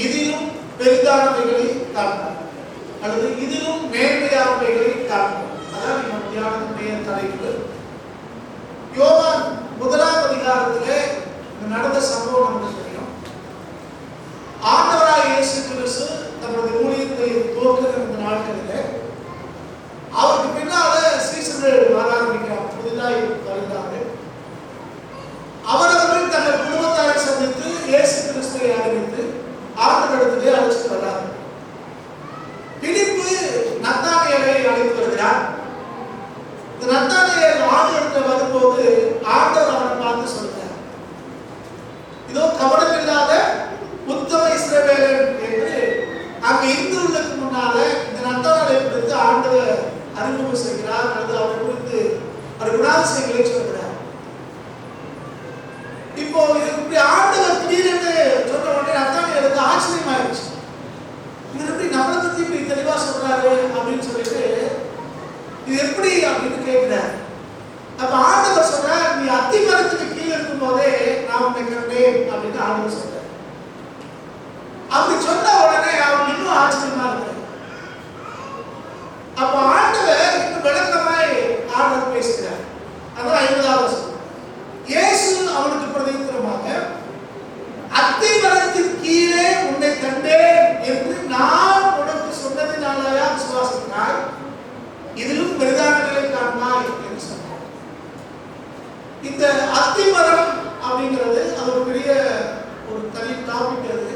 இதிலும் பெரிதானவைகளை காண்பார் அல்லது இதிலும் மேன்மையானவைகளை காண்பார். அதான் நம்ம தியானத்துடைய தலைப்பு. யோவான் 1ஆம் அதிகாரத்திலே நடந்த சம்பவம் நமக்கு தெரியும். ஆண்டவராகிய இயேசு கிறிஸ்து தன்னுடைய ஊழியத்தை துவக்குகிற இந்த நாட்களிலே அவருக்கு பின்னால சீசர்கள் வர ஆரம்பிக்கிறார். புதிதாய் வருகிறார்கள். அவரவர்கள் தங்கள் குடும்பத்தாரை சந்தித்து இயேசு கிறிஸ்துவை அறிவித்து ஆண்டவரிடத்திலே அழைச்சிட்டு வர்றார்கள். பிலிப்பு நத்தானியேலை அழைத்து வருகிறார். இந்த நத்தானியேல் ஆண்டவரிடத்தில் வரும்போது ஆண்டவர் அவரை பார்த்து சொல்கிறார், இதோ கவனமில்லாத உத்தம இஸ்ரவேலன் என்று அங்க இந்துவுக்கு முன்னால இந்த நத்தானியேலை குறித்து ஆண்டவர் அறிமுகம் செய்கிறார். அல்லது அவர் குறித்து அவர் குணாதிசயங்களை சொல்கிறார். இப்போ இப்படி ஆண்டவர் திடீரென்று சொன்ன உடனே நத்தானியேலுக்கு ஆச்சரியமாயிருச்சு. இவர் எப்படி நம்மளை பத்தி இப்படி தெளிவா சொல்றாரு அப்படின்னு சொல்லிட்டு இது எப்படி அப்படின்னு கேட்கிறார். அப்ப ஆண்டவர் சொல்றார், நீ அத்தி மரத்துக்கு கீழே இருக்கும் போதே நான் உன்னை கண்டேன் அப்படின்னு ஆண்டவர் சொல்றார். அப்படி சொன்ன உடனே அவன் இன்னும் ஆச்சரியமா இருக்கிறார். அப்ப ஆண்டவர் இன்னும் விளக்கமாய் ஆண்டவர் பேசுகிறார். அதான் 50வது வசனம். இயேசு அவனுக்கு பிரதியுத்தரமாக, அத்தி மரத்தின் கீழே உன்னை கண்டேன் என்று நான் உனக்கு சொன்னதினாலயா விசுவாசித்தாய்? இதிலும் பெரிதானவைகளை காண்பாய் என்று சொன்னார். இந்த அத்தி மரம் அப்படிங்கிறது அது ஒரு பெரிய ஒரு தனி டாபிக். அது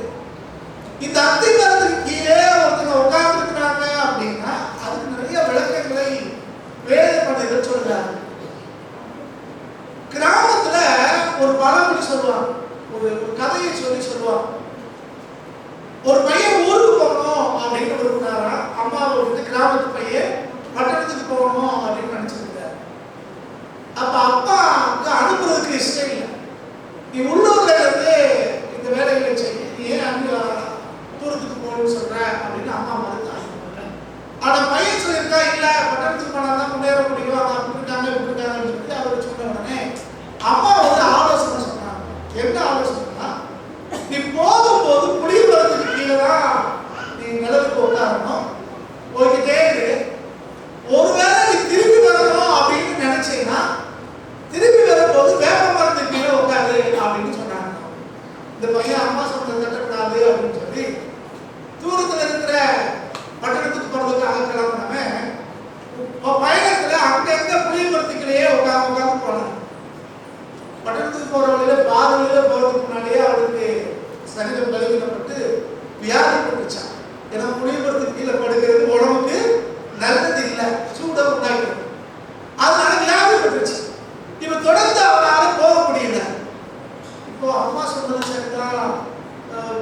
இந்த அத்தி மரத்தின் கீழே ஒருத்தங்க உட்கார்ந்து இருக்கிறாங்க அப்படின்னா அதுக்கு நிறைய விளக்கங்களை வேத பண்டிதர்கள் சொல்றாங்க. கிராமத்துல ஒரு பழமொழி சொல்லுவாங்க, ஒரு கதையை சொல்லுவாங்க. ஒரு பையன் ஊருக்கு போகணும் அப்படின்னு விரும்பினாரா. அம்மாவை வந்து கிராமத்து பையன் பட்டணத்துக்கு போகணும் அப்படின்னு நினைச்சிருக்காரு. அப்ப அப்பா அங்க அனுப்புறதுக்கு இஷ்டம் இல்லை. நீ உள்ளூர்ல இருந்து இந்த வேலைகளை செய்ய, நீ ஏன் அங்க தூரத்துக்கு போகணும்னு சொல்ற அப்படின்னு அம்மா மறுத்தாங்க. ஆனா பையன் சொல்லியிருக்கா, இல்ல பட்டணத்துக்கு போனாதான் முன்னேற முடியும், அதை விட்டுட்டாங்கன்னு சொல்லிட்டு அவர் சொன்ன உடனே அம்மா வந்து ஆலோசனை சொன்னாங்க. என்ன ஆலோசனைனா, நீ போகும்போது புளிய மரத்துக்கு கீழே தான் நீ நிலவுக்கு உட்காரணும், போய்கிட்டே இரு. ஒருவேளை நீ திரும்பி வரணும் அப்படின்னு நினைச்சீங்கன்னா திரும்பி வரும்போது வேப்ப மரத்துக்கு கீழே உட்காரு அப்படின்னு சொன்னாங்க. இந்த பையன் அம்மா சொன்னது கட்டக்கூடாது அப்படின்னு சொல்லி தூரத்துல இருக்கிற பட்டணத்துக்கு போறதுக்காக கிளம்பினவன் பயணத்துல அங்கங்க புளிய மரத்துக்கிலேயே உட்கார்ந்து போனான். பட்டணத்துக்கு போற வழியில பாதையில போறதுக்கு முன்னாடியே அவருக்கு சரீரம் பலவீனப்பட்டு வியாதி பட்டுச்சான். ஏன்னா புளியமரத்துக்கு கீழே படுக்கிறது உடம்புக்கு நல்லது இல்லை, சூட உண்டாகிறது. அதனால வியாதி பட்டுச்சு. இப்ப தொடர்ந்து அவனால போக முடியல. இப்போ அம்மா சொன்னது சரிதான்,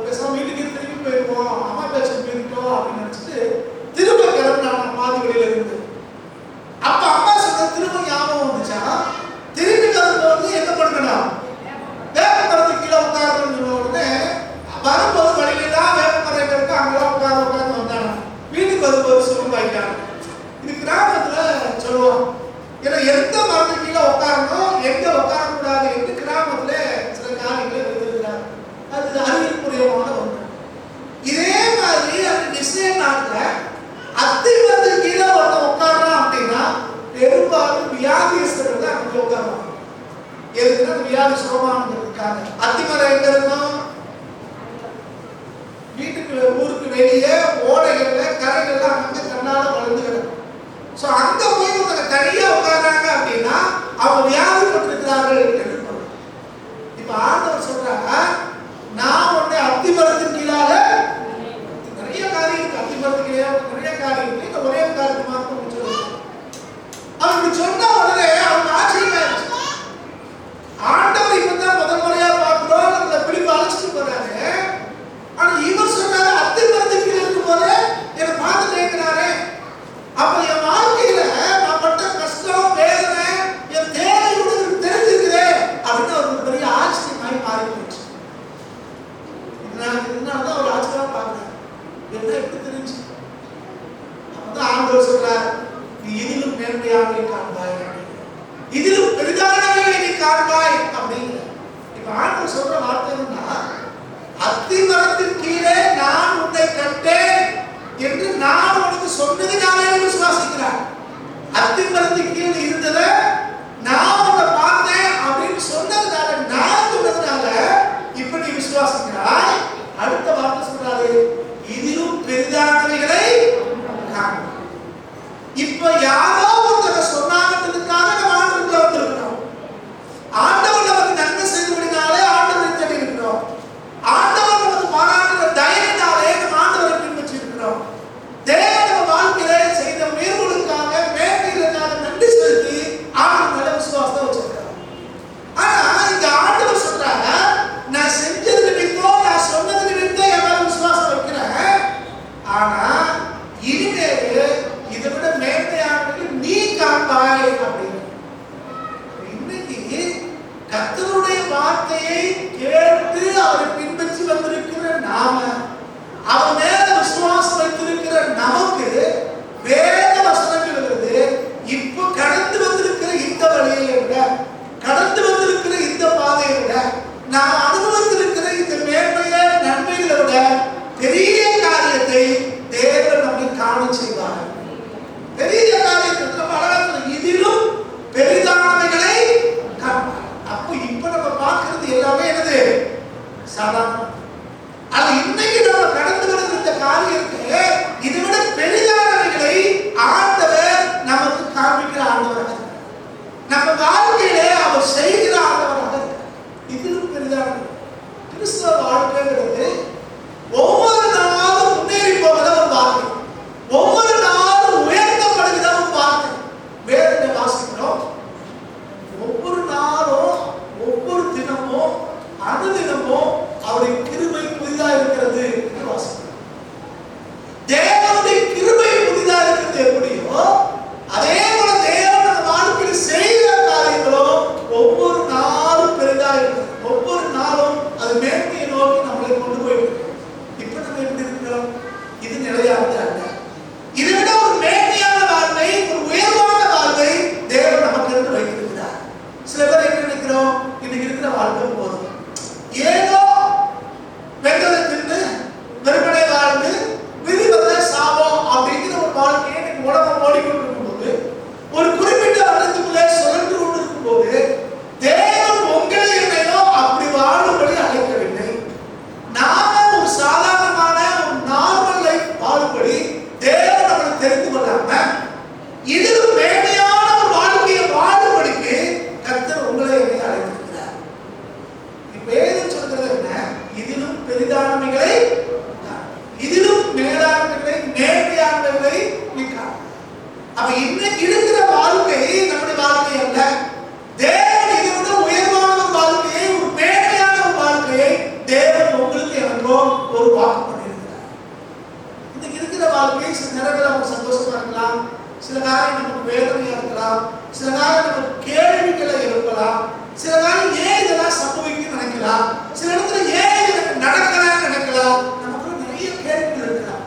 பேசாம வீட்டுக்கு திரும்பி போயிருவோம், அம்மா பேச போயிருக்கோம் அப்படின்னு நினைச்சிட்டு திரும்ப கிளம்பினான் பாதி வழியில இருந்து. அப்ப அம்மா சொன்னது திரும்ப ஞாபகம் வந்துச்சா, திரும்பி வரும்போது என்ன பண்ணணும், வேப்ப மரத்துக்கு கீழே உட்காரணும்னு உடனே வரும்போது வழியிலாம் வேப்ப மரம் இருக்கு, அங்கெல்லாம் உட்கார்ந்து வந்தாங்க. வீட்டுக்கு வரும்போது சுரும்பாயிட்டாங்க. இது கிராமத்துல சொல்லுவோம். ஏன்னா எந்த மரத்துக்கு கீழே உட்காரணும், எங்க உட்காரக்கூடாது என்று கிராமத்துல சில காரியங்களை எழுதிருக்கிறார். அது அறிவியல்பூர்வமான ஒன்று. இதே மாதிரி அந்த டிசைன் நாட்டுல அத்தி மரத்துக்கு கீழே ஒருத்தன் உட்காரலாம் அப்படின்னா பெரும்பாலும் வியாதிஸ்தர்கள் தான் அங்கே உட்காருவாங்க. எதுக்குன்னா அந்த வியாதி சுகமானதுக்காக. அத்திமரம் எங்க இருக்கும், வீட்டுக்கு ஊருக்கு வெளியே ஓடைகள்ல கரைகள்ல அங்க கண்ணால வளர்ந்து கிடக்கும். சோ அங்க போய் ஒருத்தங்க தனியா உட்கார்றாங்க அப்படின்னா அவங்க வியாதிப்பட்டிருக்கிறார்கள் என்று பொருள். இப்ப ஆண்டவர் சொல்றாங்க, நான் உன்னை அத்திமரத்தின் கீழாக நிறைய காரியம் இருக்கு, அத்திமரத்துக்கு நிறைய காரியம் இருக்கு, இந்த ஒரே காரியத்தை மாத்திரம் சொல்லுங்க. அவருக்கு சொன்ன உடனே அவங்க ஆச்சரியமாயிருச்சு. ஆண்டவர் இப்பதான் முதல் முறையா பார்க்கிறோம், நம்மளை பிடிப்பு அழைச்சிட்டு போறாரு. ஆனா இவர் சொன்னாரு அத்தி மரத்துக்கு இருக்கும் போது என்னை பார்த்து கேட்கிறாரு. அப்ப என் வாழ்க்கையில நான் பட்ட கஷ்டம் வேதனை என் தேவை உனக்கு தெரிஞ்சிருக்குதே அப்படின்னு அவருக்கு பெரிய ஆச்சரியமாய் மாறி போச்சு. இதனாலதான் அவர் ஆச்சரியமா பார்க்கிறார், என்ன எப்படி தெரிஞ்சு. அப்பதான் ஆண்டவர் சொல்றார், நீ இதிலும் மேன்மையானவை காண்பாய், இதிலும் பெரிதானவைகளை நீ காண்பாய் அப்படிங்கிற. இப்ப ஆண்டவர் சொல்ற வார்த்தை என்னன்னா, அத்தி மரத்தின் கீழே விசுவாசிக்கிறாய். அடுத்த வார்த்தை சொல்றாரு, இதிலும் பெரிதானவைகளை காண்பாய். இப்ப யாரோ ஒருத்தர் சொன்னாங்கிறதுக்காக நம்ம ஆண்டவருக்குள்ள வந்திருக்கிறோம். ஆண்டவர் நமக்கு நன்மை செய்தபடினாலே ஆண்டவரை தேடி இருக்கிறோம். ஆண்டவர் நமக்கு பாராட்டுகிற தயவினாலே நம்ம ஆண்டவரை பின்பற்றி இருக்கிறோம். தேவன் நம்ம வாழ்க்கையில செய்த உயர்வுகளுக்காக மேன்மைகளுக்காக நன்றி செலுத்தி ஆண்டவர் மேல விசுவாசத்தை வச்சிருக்கிறோம். ஆனா இங்க ஆண்டவர் சொல்றாங்க, நான் செஞ்சது நிமித்தம் நான் சொன்னது நிமித்தம் என் மேல விசுவாசம் வைக்கிறேன். ஆனா இனிமேல் இதை விட மேன்மையானது நீ காண்பாய் அப்படின்னு. இன்னைக்கு கர்த்தருடைய வார்த்தையை கேட்டு அவரை பின்பற்றி வந்திருக்கிற நாம, அவர் மேல விசுவாசம் வைத்திருக்கிற நமக்கு வேத வசனங்கள் இப்போ கடந்து வந்திருக்கிற இந்த வழியை விட, கடந்து வந்திருக்கிற இந்த பாதையை விட, நாம் அனுபவித்திருக்கிற இந்த மேன்மையை நன்மைகளை விட பெரிய காரியத்தை தேவன் நம்மை காண செய்வார். பெரிய காரியத்தை அழகாக இதிலும் பெரிதானவைகளை காண்பார். அப்போ இப்ப நம்ம பார்க்கிறது எல்லாமே என்னது? சாதாரண. அது இன்னைக்கு நம்ம கடந்து வருகிற இந்த காரியத்தை இதை விட பெரிதானவைகளை ஆண்டவர் நமக்கு காண்பிக்கிற ஆண்டவராக, நம்ம வாழ்க்கையிலே அவர் செய்கிற ஆண்டவராக. இதிலும் பெரிதானது கிறிஸ்தவ வாழ்க்கைங்கிறது ஒவ்வொரு நாளும் முன்னேறி போகிற ஒரு வாழ்க்கை, ஒவ்வொரு நாளும் உயர்த்தப்படுகிற ஒரு வாழ்க்கை. வேதத்தை வாசிக்கிறோம். ஒவ்வொரு நாளும் ஒவ்வொரு தினமும் அனுதினமும் அவருடைய கிருபை புதிதாக இருக்கிறது என்று வாசிக்கிறோம். தேவனுடைய கிருபை புதிதாக இருக்கிறது எப்படியோ அதே போல தேவன் நம்ம வாழ்க்கையில் செய்கிற காரியங்களும் ஒவ்வொரு நாளும் பெரிதாக இருக்கிறது. ஒவ்வொரு நாளும் அது மேன்மையை நோக்கி நம்மளை கொண்டு போயிருக்கு. இப்ப நம்ம எப்படி இருக்கிறோம்? இது நிலையானது அல்ல. இதை விட ஒரு மேன்மையான வாழ்வை, ஒரு உயர்வான வாழ்வை தேவன் நமக்கு இருந்து வைத்திருக்கிறார். சில பேர் என்ன நினைக்கிறோம்? இன்னைக்கு இருக்கிற வாழ்க்கை போதும், ஏதோ வெங்கலை தின்னு வெறுமனை வாழ்ந்து விதி வந்த சாபம் அப்படிங்கிற ஒரு வாழ்க்கையை இன்னைக்கு உலகம் ஓடிக்கொண்டிருக்கும் போது, ஒரு குறிப்பிட்ட வருடத்துக்குள்ளே சுழன்று கொண்டிருக்கும் போது, தேவன் உங்களை என்னையோ அப்படி வாழும்படி அழைக்கவில்லை. நாம ஒரு சாதாரணமான ஒரு நார்மல் லைஃப் வாழும்படி தேவன் நம்மளை தெரிந்து கொள்ளாம இதிலும் மேன்மையான ஒரு வாழ்க்கையை வாழும்படிக்கு கர்த்தர் உங்களை என்னை அழைத்திருக்கிறார். இப்ப வேதம் சொல்றது என்ன? இதிலும் பெரிதானவைகளை, இதிலும் மேலானவைகளை, மேன்மையானவைகளை நீ காண. அப்ப இன்னைக்கு இருக்கிற வாழ்க்கை நம்முடைய வாழ்க்கை அல்ல. தேவன் இதை விட உயர்வான ஒரு வாழ்க்கையை, ஒரு மேன்மையான ஒரு வாழ்க்கையை தேவன் உங்களுக்கு எனக்கும் ஒரு வாக்கு பண்ணியிருக்கிறார். இன்னைக்கு இருக்கிற வாழ்க்கை சில நேரங்களில் நமக்கு சந்தோஷமா இருக்கலாம், சில காரியம் நமக்கு வேதனையா இருக்கலாம், சில காரியம் நமக்கு கேள்விகளை எழுப்பலாம், சில காரியம் ஏன் இதெல்லாம் சம்பவிக்கும் நினைக்கலாம், சில இடத்துல ஏன் எனக்கு நடக்கலாம்னு நினைக்கலாம். நமக்கு நிறைய கேள்விகள் இருக்கலாம்.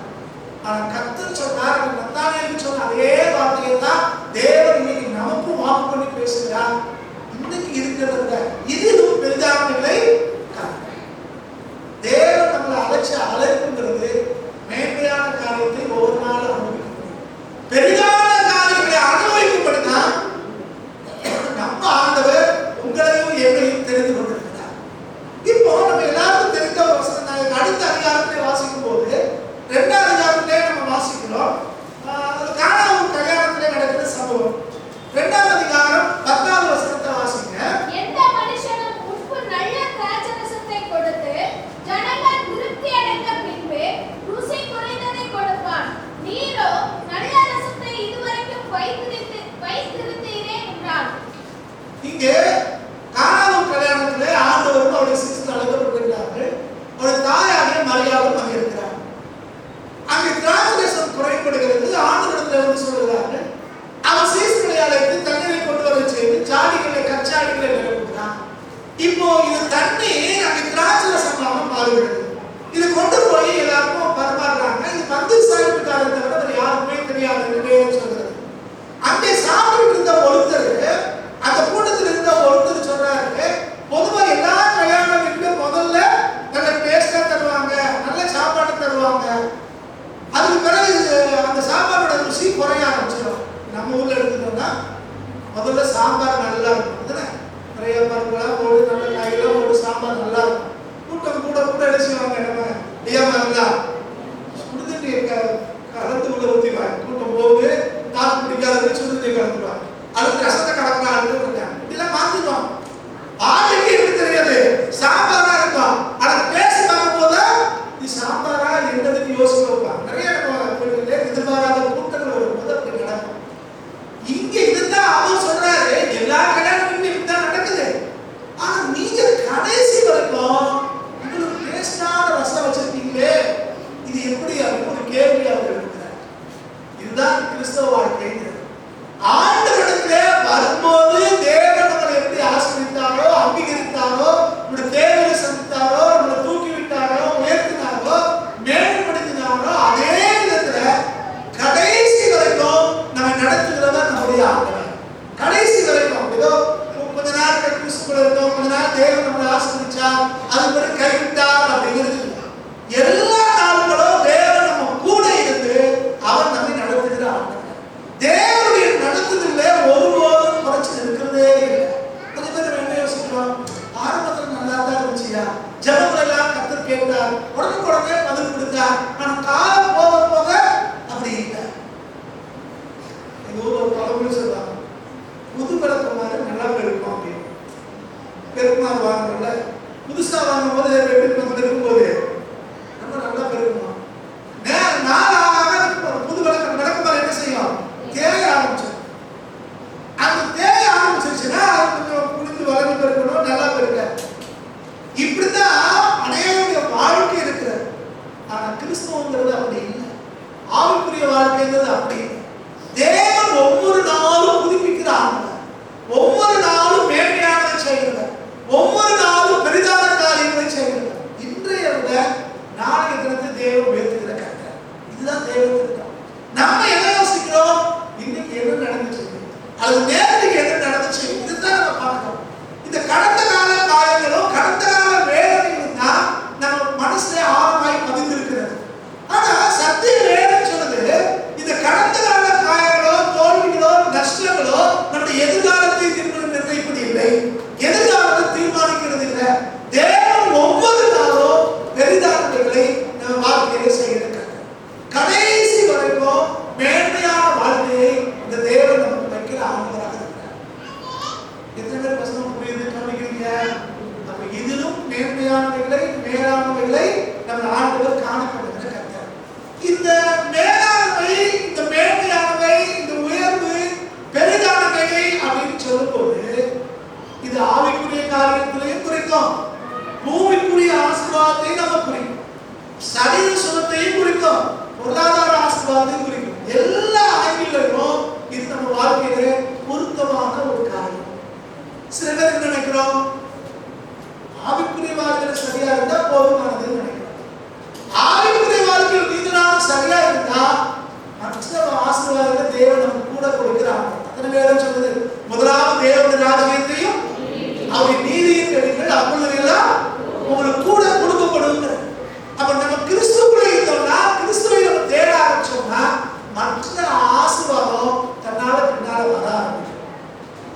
ஆனா கர்த்தர் சொன்னார், நத்தானியேலுக்கு சொன்ன அதே வார்த்தையை தான் தேவன் இன்னைக்கு நமக்கும் வாக்கு பண்ணி பேசுகிறார். இன்னைக்கு இருக்கிறத இதிலும் பெரிதானவைகளை காண்பாய். தேவன் நம்மளை அழைப்புங்கிறது மேன்மையான காரியத்தை ஒவ்வொரு நாளும் அனுபவிக்கணும். பெரிதான காரியங்களை அனுபவிக்கப்படுதான் நம்ம ஆண்டவர் உங்களையும் என்னையும் தெரிந்து கொண்டிருக்கிறார். இப்போ நம்ம முடியாம இருந்தா சுடுதண்ணி கலந்து உள்ள ஊற்றிவாங்க. கூட்டம் போகுது, தாக்கு பிடிக்காதது சுடுதண்ணி கலந்துருவாங்க. அடுத்து ரசத்தை கலக்கலாம் இப்படிலாம் மாத்திடுவாங்க. ஆளுக்கு எப்படி தெரியாது சாம்பாரா இருக்கும். ஆனா பேசி பார்க்கும் போது இது சாம்பாரா என்னதுன்னு யோசிக்க வைப்பாங்க. நிறைய எதிர்பாராத கூட்டங்கள் வரும்போது அப்படி நடக்கும். இங்க இதுதான் அவர் சொல்றாரு, எல்லா கல்யாணமும் இப்படிதான் நடக்குது. ஆனா நீங்க கடைசி வரைக்கும் உங்களுக்கு டேஸ்டான ரசம் வச்சிருக்கீங்களே, இது எப்படி அப்படின்னு ஒரு கேள்வி அவர் எழுப்புறார். இதுதான் கிறிஸ்தவ வாழ்க்கைங்கிறது. ஆண்டவரிடத்திலே வரும்போது தேவன் நம்மளை எப்படி ஆசீர்வதித்தாரோ, அங்கீகரித்தாரோ, நம்முடைய தேவையை சந்தித்தாரோ, நம்மளை தூக்கி விட்டாரோ, உயர்த்தினாரோ, மேம்படுத்தினாரோ, அதே விதத்துல கடைசி வரைக்கும் நம்ம நடத்துகிறவர் நம்முடைய ஆண்டவர். கடைசி வரைக்கும் ஏதோ கொஞ்ச நாள் கிறிஸ்துக்குள்ள இருந்தோம், கொஞ்ச நாள் தேவன் நம்மளை ஆசீர்வதிச்சார், அது பிறகு கைவிட்டார் அப்படிங்கிறது எல்லா நாட்களும் தேவன் நம்ம கூட இருந்து அவர் நம்மை நடத்துகிற ஆண்டவர். தேவனுடைய நடத்துதல்ல ஒருபோதும் குறைச்சு இருக்கிறதே இல்லை. கொஞ்சம் பேர் என்ன யோசிக்கிறோம், ஆரம்பத்தில் நல்லா தான் இருந்துச்சியா, ஜபங்கள் எல்லாம் கர்த்தர் கேட்டார், உடனே பதில் கொடுத்தார். ஆனா காலம் போக போக அப்படி இல்லை. எங்க ஊர்ல ஒரு பழமொழி சொல்றாங்க, புது விளக்குமாறு நல்லா பெருக்கும் அப்படின்னு. பெருக்குமாறு வாங்கல, புதுசா வாங்கும் போது இருக்கும்போது நம்ம நல்லா பெருக்குமா, புது விளக்குமாறு என்ன செய்யும், தேய ஆரம்பிச்சோம். அந்த தேய ஆரம்பிச்சிருச்சுன்னா கொஞ்சம் புரிஞ்சு வளர்ந்து பெருக்கணும், நல்லா பெருக்க. இப்படிதான் அநேக வாழ்க்கை இருக்கிறது. ஆனா கிறிஸ்தவங்கிறது அப்படி இல்லை. ஆவிக்குரிய வாழ்க்கைங்கிறது அப்படி இல்லை. தேவன் ஒவ்வொரு நாளும் புதுப்பிக்கிற ஆண்டவர், ஒவ்வொரு நாளும் மேன்மையானதை செய்கிறவர், ஒவ்வொரு நாளும் பெரிதான காரியங்களை செய்கிறவர். இன்றைய விட நாளைய தினத்தை தேவன் உயர்த்துகிற கர்த்தர். இதுதான் தேவன் திட்டம். நம்ம என்ன யோசிக்கிறோம், இன்னைக்கு என்ன நடந்துச்சு, அது நேரத்துக்கு என்ன நடந்துச்சு, இதுதான் நம்ம பார்க்கிறோம். இந்த கடந்த கால காயங்களும் கடந்த கால வேதனைகளும் தான் நம்ம மனசுல ஆழமாய் பதிந்திருக்கிறது. ஆனா சத்திய வேதம் சொல்லுது, இந்த கடந்த கால காயங்களோ, தோல்விகளோ, நஷ்டங்களோ நம்முடைய எதிர்காலத்தை நிர்ணயிப்பது இல்லை, எதிர்காலத்தை தீர்மானிக்கிறது இல்லை. தேவன் ஒவ்வொரு நாளும் பெரிதானவைகளை நம்ம வாழ்க்கையில செய்கிறார். கடைசி வரைக்கும் மேன்மையான வாழ்க்கையை இந்த தேவன் நமக்கு வைக்கிற ஆண்டவராக இருக்கிறார். எத்தனை பேர் வசனம் புரியுது கவனிக்கிறீங்க? அப்ப இதிலும் மேன்மையானவைகளை, மேலானவைகளை நம்ம ஆண்டவர் காணப்படுகிற கர்த்தர். இந்த மேலானவை, இந்த மேன்மையானவை, இந்த உயர்வு, பெரிதானவை அப்படின்னு சொல்லும்போது இது ஆவிக்குரிய காரியங்களையும் குறிக்கும், பூமிக்குரிய ஆசீர்வாதத்தை நம்ம குறிக்கும், சரீர சுகத்தையும் குறிக்கும், பொருளாதார ஆசீர்வாதத்தையும் குறிக்கும். எல்லா ஆங்கிலையும் இது நம்ம வாழ்க்கையில பொருத்தமான ஒரு காரியம். சில பேர் நினைக்கிறோம், ஆவிக்குரிய வாழ்க்கையில சரியா இருந்தா போதுமானதுன்னு நினைக்கிறோம். ஆவிக்குரிய வாழ்க்கையில் நீதினாலும் சரியா இருந்தா மற்ற ஆசீர்வாதத்தை தேவன் நம்ம கூட கொடுக்கிறாங்க. அத்தனை பேரும் சொல்லுது, முதலாவது தேவனுடைய ராஜ்யத்தையும் அவருடைய நீதியின் கடிகள் அப்பொழுது எல்லாம் உங்களுக்கு கூட கொடுக்கப்படும். அப்ப நம்ம கிறிஸ்துவுக்குள்ள இருந்தோம்னா, கிறிஸ்துவை நம்ம தேட ஆரம்பிச்சோம்னா மற்ற ஆசீர்வாதம் தன்னால பின்னால வர ஆரம்பிக்கும்.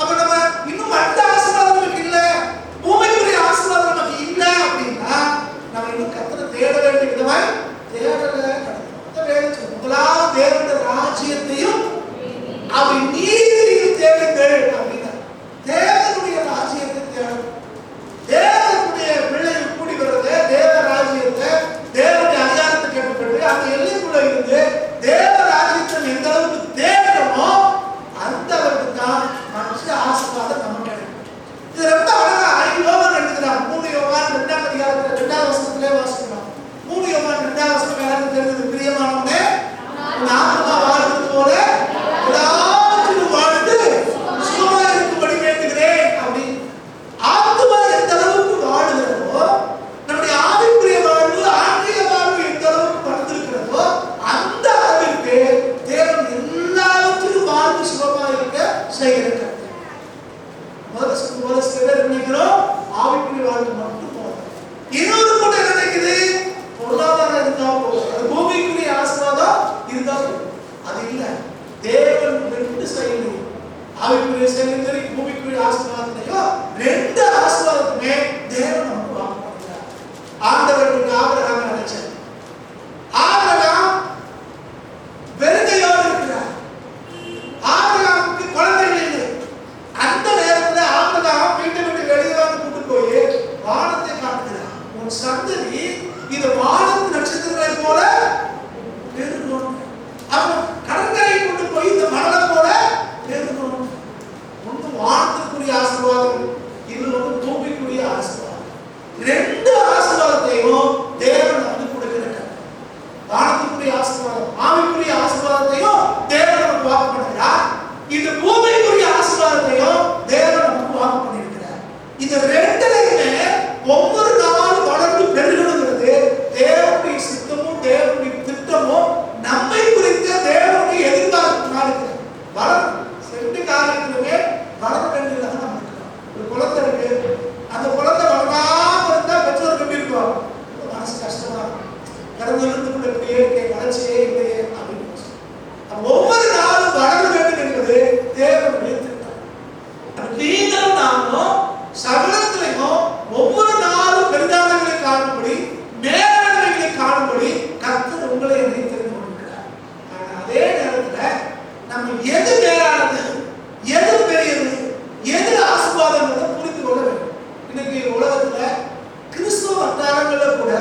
அப்ப நம்ம இன்னும் மற்ற ஆசீர்வாதம் நமக்கு இல்ல, பூமிக்குரிய ஆசீர்வாதம் நமக்கு இல்ல அப்படின்னா நம்ம இன்னும் கர்த்தரை தேட வேண்டிய விதமாய் தேடல. முதலாவது தேவனுடைய ராஜ்யத்தையும் அவர் நீதியையும் தேடுங்கள் அப்படின்னா, தேவனுடைய ராஜ்யத்தை தேடணும். தேவனுடைய பிள்ளைகள் கூடி வர்றது, தேவ ராஜ்யத்தை, தேவனுடைய அதிகாரத்தை கேட்கப்பட்டு அந்த எல்லைக்குள்ள இருந்து தேவ ராஜ்யத்தை எந்த அளவுக்கு தேடணுமோ அந்த அளவுக்கு தான் மனுஷ ஆசீர்வாதம் நமக்கு கிடைக்கும். இது ரொம்ப அழகா யோவான் எழுதுகிறார். 3 யோவான் 2ஆம் அதிகாரத்துல 2ஆம் வசனத்திலே வாசிக்கிறோம். 3 யோவான் 2ஆம் வசனம் எனக்கு தெரிஞ்சது, பிரியமானவனே உன் ஆத்மா வாழ்வது போல எல்லாவற்றிலும் வாழ்ந்து சுகமா இருக்கும்படி கேட்டுகிறேன் அப்படின்னு. ஆத்மா எந்த அளவுக்கு வாழுகிறதோ, நம்முடைய ஆவிக்குரிய வாழ்வு, ஆன்மீக வாழ்வு எந்த அளவுக்கு வளர்ந்திருக்கிறதோ அந்த அளவிற்கு தேவன் எல்லாவற்றிலும் வாழ்ந்து சுகமா இருக்க செய்கிறார். முதல்ல சில பேர் நினைக்கிறோம் ஆவிக்குரிய வாழ்வு மட்டும் போதும். இன்னொரு கூட நினைக்குது பொருளாதாரம் இருந்தா போதும், அது பூமிக்குரிய ஆசீர்வாதம் இருந்தா போதும். அது இல்லை. தேவன் 2 செயலையும், ஆவிக்குரிய செயலையும் சரி பூமிக்குரிய ஆசீர்வாதத்தையும் 2 ஆசீர்வாதத்துமே தேவன் நமக்கு வாக்குறுதியார். ஆண்டவர் ஆபிரகாமை அழைச்சார், சொல்லி இது வானத்து நட்சத்திரங்களை போல பெருகணும். அவன் கடற்கரை கொண்டு போய் இந்த மணலை போல பெருகணும். ஒன்று வானத்துக்குரிய ஆசீர்வாதம், இது வந்து பூமிக்குரிய ஆசீர்வாதம். ரெண்டு ஆசீர்வாதத்தையும் தேவன் நமக்கு கொடுக்கிறார். வானத்துக்குரிய ஆசீர்வாதம், ஆவிக்குரிய ஆசீர்வாதத்தையும் தேவன் நமக்கு வாக்கு பண்ணுகிறார். இந்த பூமிக்குரிய ஆசீர்வாதத்தையும் தேவன் நமக்கு வாக்கு பண்ணியிருக்கிறார். இந்த ரெண்டுலையுமே ஒவ்வொரு நாளும் வளர்ந்து பெருகணுங்கிறது தேவனுடைய சித்தமும் தேவனுடைய திட்டமும் நம்மை குறித்த தேவனுடைய எதிர்பார்ப்பினால் இருக்கிறது. வளரும் ரெண்டு காரியத்திலுமே வளர வேண்டியதாக நம்ம இருக்கிறோம். ஒரு குழந்தை இருக்கு, அந்த குழந்தை வளராம இருந்தா பெற்றோருக்கு எப்படி இருக்கும்? மனசு கஷ்டமா இருக்கும். பிறந்திருந்து கூட இப்படியே இருக்கே, வளர்ச்சியே இல்லையே அப்படின்னு. ஒவ்வொரு நாளும் வளர வேண்டும் என்பது தேவனுடைய திட்டம். நீங்களும் நானும் சகலத்திலையும் ஒவ்வொரு நாளும் பெரிதானங்களை காணும்படி, மேலானவைகளை காணும்படி கர்த்தர் உங்களை என்னை தெரிந்து கொண்டிருக்கிறார். ஆனா அதே நேரத்துல நம்ம எது மேலானது, எது பெரியது, எது ஆசீர்வாதம் புரிந்து கொள்ள வேண்டும். இன்னைக்கு உலகத்துல கிறிஸ்துவ வட்டாரங்கள்ல கூட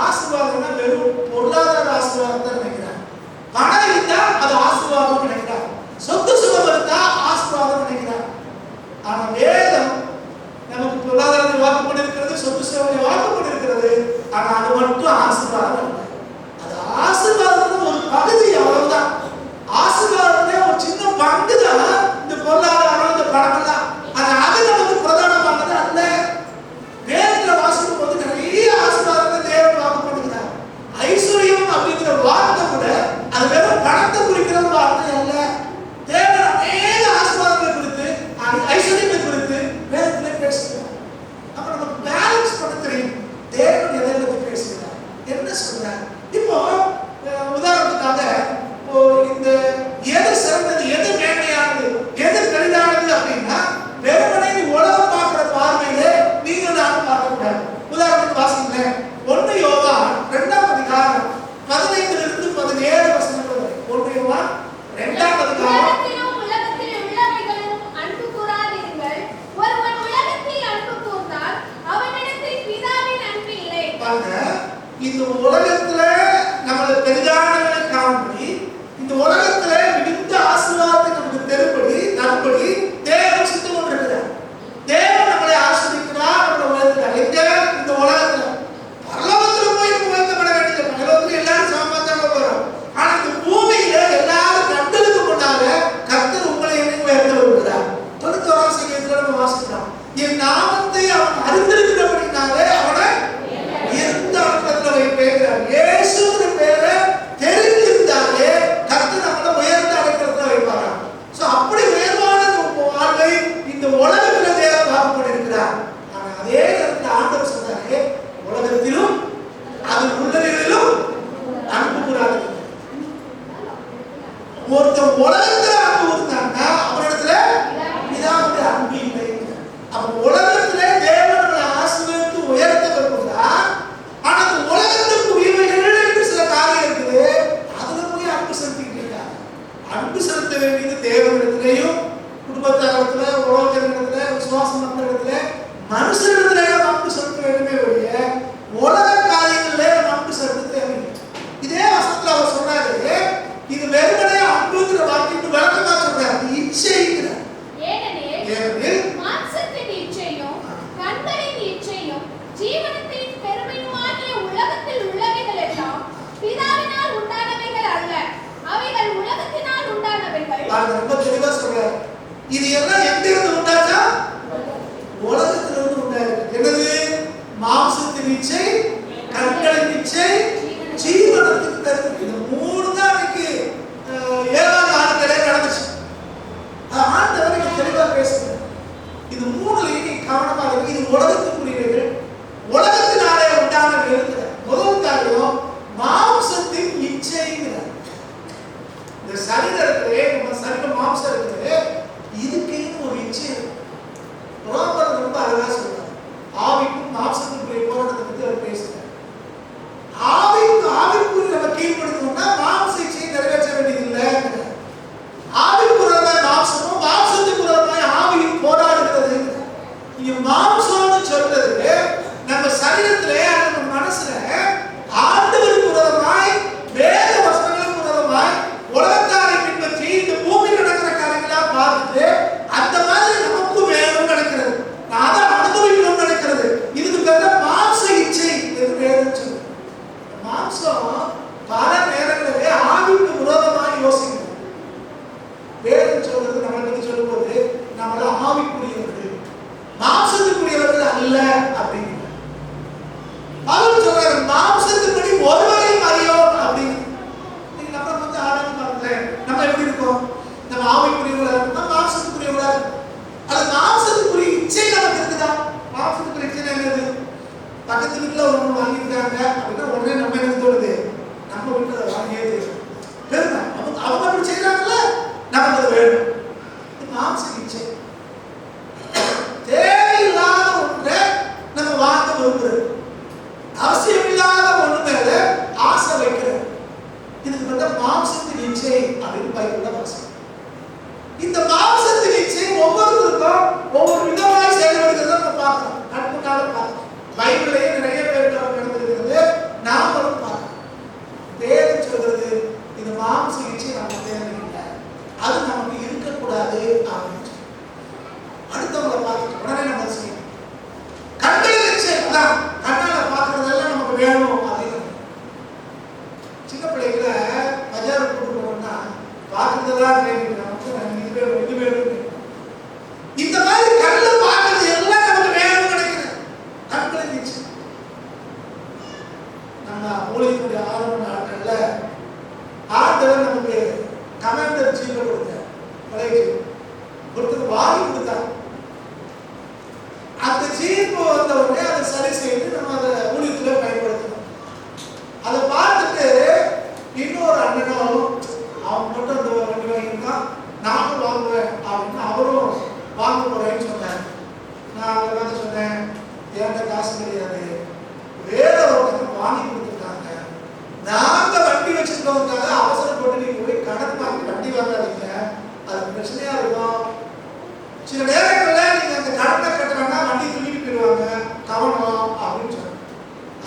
ஆசீர்வாதம்னா வெறும் பொருளாதார ஆசீர்வாதம் தான் நினைக்கிறாங்க. பணம் இருந்தா அது ஆசீர்வாதம் நினைக்கிறாங்க. சொத்து சுகம் இருந்தா ஆசீர்வாதம் நினைக்கிறாங்க. ஆனா வேதம் நமக்கு பொருளாதாரத்தை வாக்கு பண்ணிருக்கிறது, சொத்து சுகத்தை வாக்கு பண்ணிருக்கிறது. ஆனா அது மட்டும் ஆசீர்வாதம் இல்லை. அது ஆசீர்வாதம் ஒரு பகுதி, அவ்வளவுதான். ஆசீர்வாதத்திலே ஒரு சின்ன பங்கு தான் இந்த பொருளாதாரம், இந்த பணம் எல்லாம். அது நமக்கு பிரதானமானது அல்ல. வேதத்துல வாசிக்கும் போது நிறைய ஆசீர்வாதத்தை தேவன் வாக்கு பண்ணுகிறார். ஐஸ்வர்யம் அப்படிங்கிற வார்த்தை கூட அது வெறும் பணத்தை குறிக்கிற வார்த்தை அல்ல. தேவன் அநேக ஆசீர்வாதங்களை குறித்து, ஐஸ்வர்யத்தை குறித்து வேதத்திலே பேசுகிறார். அப்ப நம்ம பேலன்ஸ் பண்ண தெரியும். தேவன் எதை பற்றி பேசுகிறார், என்ன சொல்றார். இப்போ உதாரணத்துக்காக இந்த எது சிறந்தது, எது மேன்மையானது, எது பெரிதானது அப்படின்னா வெறுமனே உலகம் பார்க்கிற பார்வையிலே நீங்க நானும் பார்க்க கூடாது. உதாரணத்துக்கு வாசிங்களேன், 1 யோவான் 2ஆம் அதிகாரம் 15 to 17 வசனங்கள் வரை. 1 யோவான் 2ஆம் அதிகாரம். உலகத்தில் உள்ளவைகளும் அன்பு கூறாதீர்கள். ஒருவன் உலகத்தில் அன்பு கூர்ந்தால் அவனிடத்தில் பிதாவின் அன்பு இல்லை. பாருங்க, இந்த உலகத்துல நம்மள பெரிதானவனை காணும்படி, இந்த உலகத்துல மிகுந்த ஆசீர்வாதத்தை நமக்கு தரும்படி தரும்படி தேவன் சித்தம் கொண்டிருக்கிறார். தேவன் நம்மளை ஆசீர்வதிக்கிறார், நம்மளை உயர்த்துகிறார். எங்க? இந்த உலகத்துல. பரலோகத்துல போய் உயர்த்தப்பட வேண்டியது. பரலோகத்துல எல்லாரும் சமமாத்தான் போறோம். ஆனா இந்த பூமியில எல்லாரும் கண்டதுக்கு முன்னால கர்த்தர் உங்களை என்னை உயர்த்த விரும்புகிறார். 91ஆம் சங்கீதத்துல நம்ம வாசிக்கிறோம், என் நாமத்தை அவன் அறிந்திருக்கிறபடினாலே அவனை உயர்ந்த இடத்துல வைப்பேங்கிறார். இயேசுவின் பேரை தெரிந்திருந்தாலே கர்த்தர் நம்மளை உயர்ந்த இடத்துல வைப்பாராம். சோ அப்படி உயர்வான வாழ்வை இந்த உலகத்துல தேவன் வாக்கு பண்ணியிருக்கிறார். ஆனா அதே நேரத்தில் ஆண்டவர் சொல்றாரு, உலகத்திலும் அது உள்ளவைகளிலும் அன்பு கூறாதீர்கள். ஒருத்தன் உலகத்துல அன்பு கூர்ந்தான்னா அவரிடத்துல பிதாவுடைய அன்பு இல்லை. அப்ப உலகத்துல தேவன் நம்மளை ஆசீர்வதித்து உயர்த்த விரும்புகிறார். ஆனா அந்த உலகத்துக்கு உரிமைகள் என்று சில காரியம் இருக்குது, அதுல போய் அன்பு செலுத்திட்டு இருக்காங்க. அன்பு செலுத்த வேண்டியது தேவனிடத்திலேயும், குடும்பத்தாரத்துல, உலகத்தில, விசுவாசம் இடத்துல, மனுஷனிடத்துல அன்பு செலுத்த வேண்டுமே ஒழிய உலக காரியங்கள்ல அன்பு செலுத்த தேவையில்லை. இதே வசனத்துல அவர் சொல்றாரு, இது வெறுமனே அன்புங்கிற வார்த்தைக்கு விளக்கமா சொல்றாரு, இச்சைங்கிறார். ஏனெனில் மாம்சத்தின் இச்சையும் கண்களின் இச்சையும் ஜீவனத்தின் பெருமையுமாகிய உலகத்தில் உள்ளவைகள் எல்லாம் பிதாவினால் உண்டானவைகள் அல்ல, அவைகள் உலகத்தினால் உண்டானவைகள். ரொம்ப தெளிவா சொல்றாரு. இது எல்லாம் எங்க இருந்து உண்டாச்சா? உலகத்துல இருந்து உண்டாயிருக்கு. என்னது? மாம்சத்தின் இச்சை, கண்களின் இச்சை, ஜீவனத்தின் பெருமை. இது மூணு தான் இன்னைக்கு 7ஆம் ஆண்டுகளே நடந்துச்சு. ஆண்டவர் இங்க தெளிவா பேசுறார். இது மூணுலையும் நீ கவனமா இருக்கு. இது உலகத்துக்குரியவைகள், உலகத்தினாலே உண்டானவைகள். முதல் காரியம் மாம்சத்தின் இச்சைங்கிறார். இந்த சரீரத்திலே நம்ம சரீர மாம்சம் இருக்குது, இதுக்கு ஒரு இச்சை மாம்சத்தின் இச்சை அப்படின்னு பைபிள்ல வாசிக்கிறோம். இந்த மாம்சத்தின் இச்சை ஒவ்வொருத்தருக்கும் ஒவ்வொரு விதமாய் செயல்படுகிறத நம்ம பார்க்கிறோம். கண்முன்னால பார்க்கிறோம். பைபிளையே நிறைய பேருக்கு நடந்திருக்கிறது, நாமளும் பார்க்கிறோம். வேதம் சொல்றது இந்த மாம்ச இச்சை நமக்கு தேவையில்லை, அது நமக்கு இருக்கக்கூடாது அப்படின்னு. அடுத்தவங்களை பார்த்துட்டு உடனே நம்ம செய்யணும். கண்களில் இச்சை, அதான் கண்ணால பார்க்கறதெல்லாம் நமக்கு வேணும் அப்படின்னு. சின்ன பிள்ளைகளை பஜாருக்கு கூட்டு போனோம்னா பார்க்கறதெல்லாம் இது வேணும். இந்த மாதிரி கண்ணு பார்க்கறது எல்லாம் நமக்கு வேணும்னு நினைக்கிறேன். கண்களில் இச்சை. நம்ம ஊழியத்துடைய ஆரம்ப நாட்கள்ல ஆண்டவர் நமக்கு கமாண்டர் ஜீப்பை கொடுத்தார். பழைய ஒருத்தர் வாங்கி கொடுத்தார். அந்த ஜீப்பு வந்த உடனே அதை சரி செய்து நம்ம அதை ஊழியத்துல பயன்படுத்தணும். அதை பார்த்துட்டு இன்னொரு அண்ணனும் அவன் மட்டும் அந்த வண்டி வாங்கியிருக்கான், நானும் வாங்குவேன் அப்படின்னு அவரும் வாங்க போறேன்னு சொன்னார். நான் அவரை வந்து சொன்னேன், என்கிட்ட காசு கிடையாது, வேற ஒருத்தர் வாங்கி கொடுத்துருக்காங்க, நாங்க வண்டி வச்சிருக்கவங்க அவசரப்பட்டு நீங்க போய் கடன் வாங்கி வண்டி வாங்காதீங்க, அது பிரச்சனையா இருக்கும். சில நேரங்கள்ல நீங்க அந்த கடனை கட்டுறாங்கன்னா வண்டி தூக்கிட்டு போயிடுவாங்க, கவனம் அப்படின்னு சொன்னாங்க.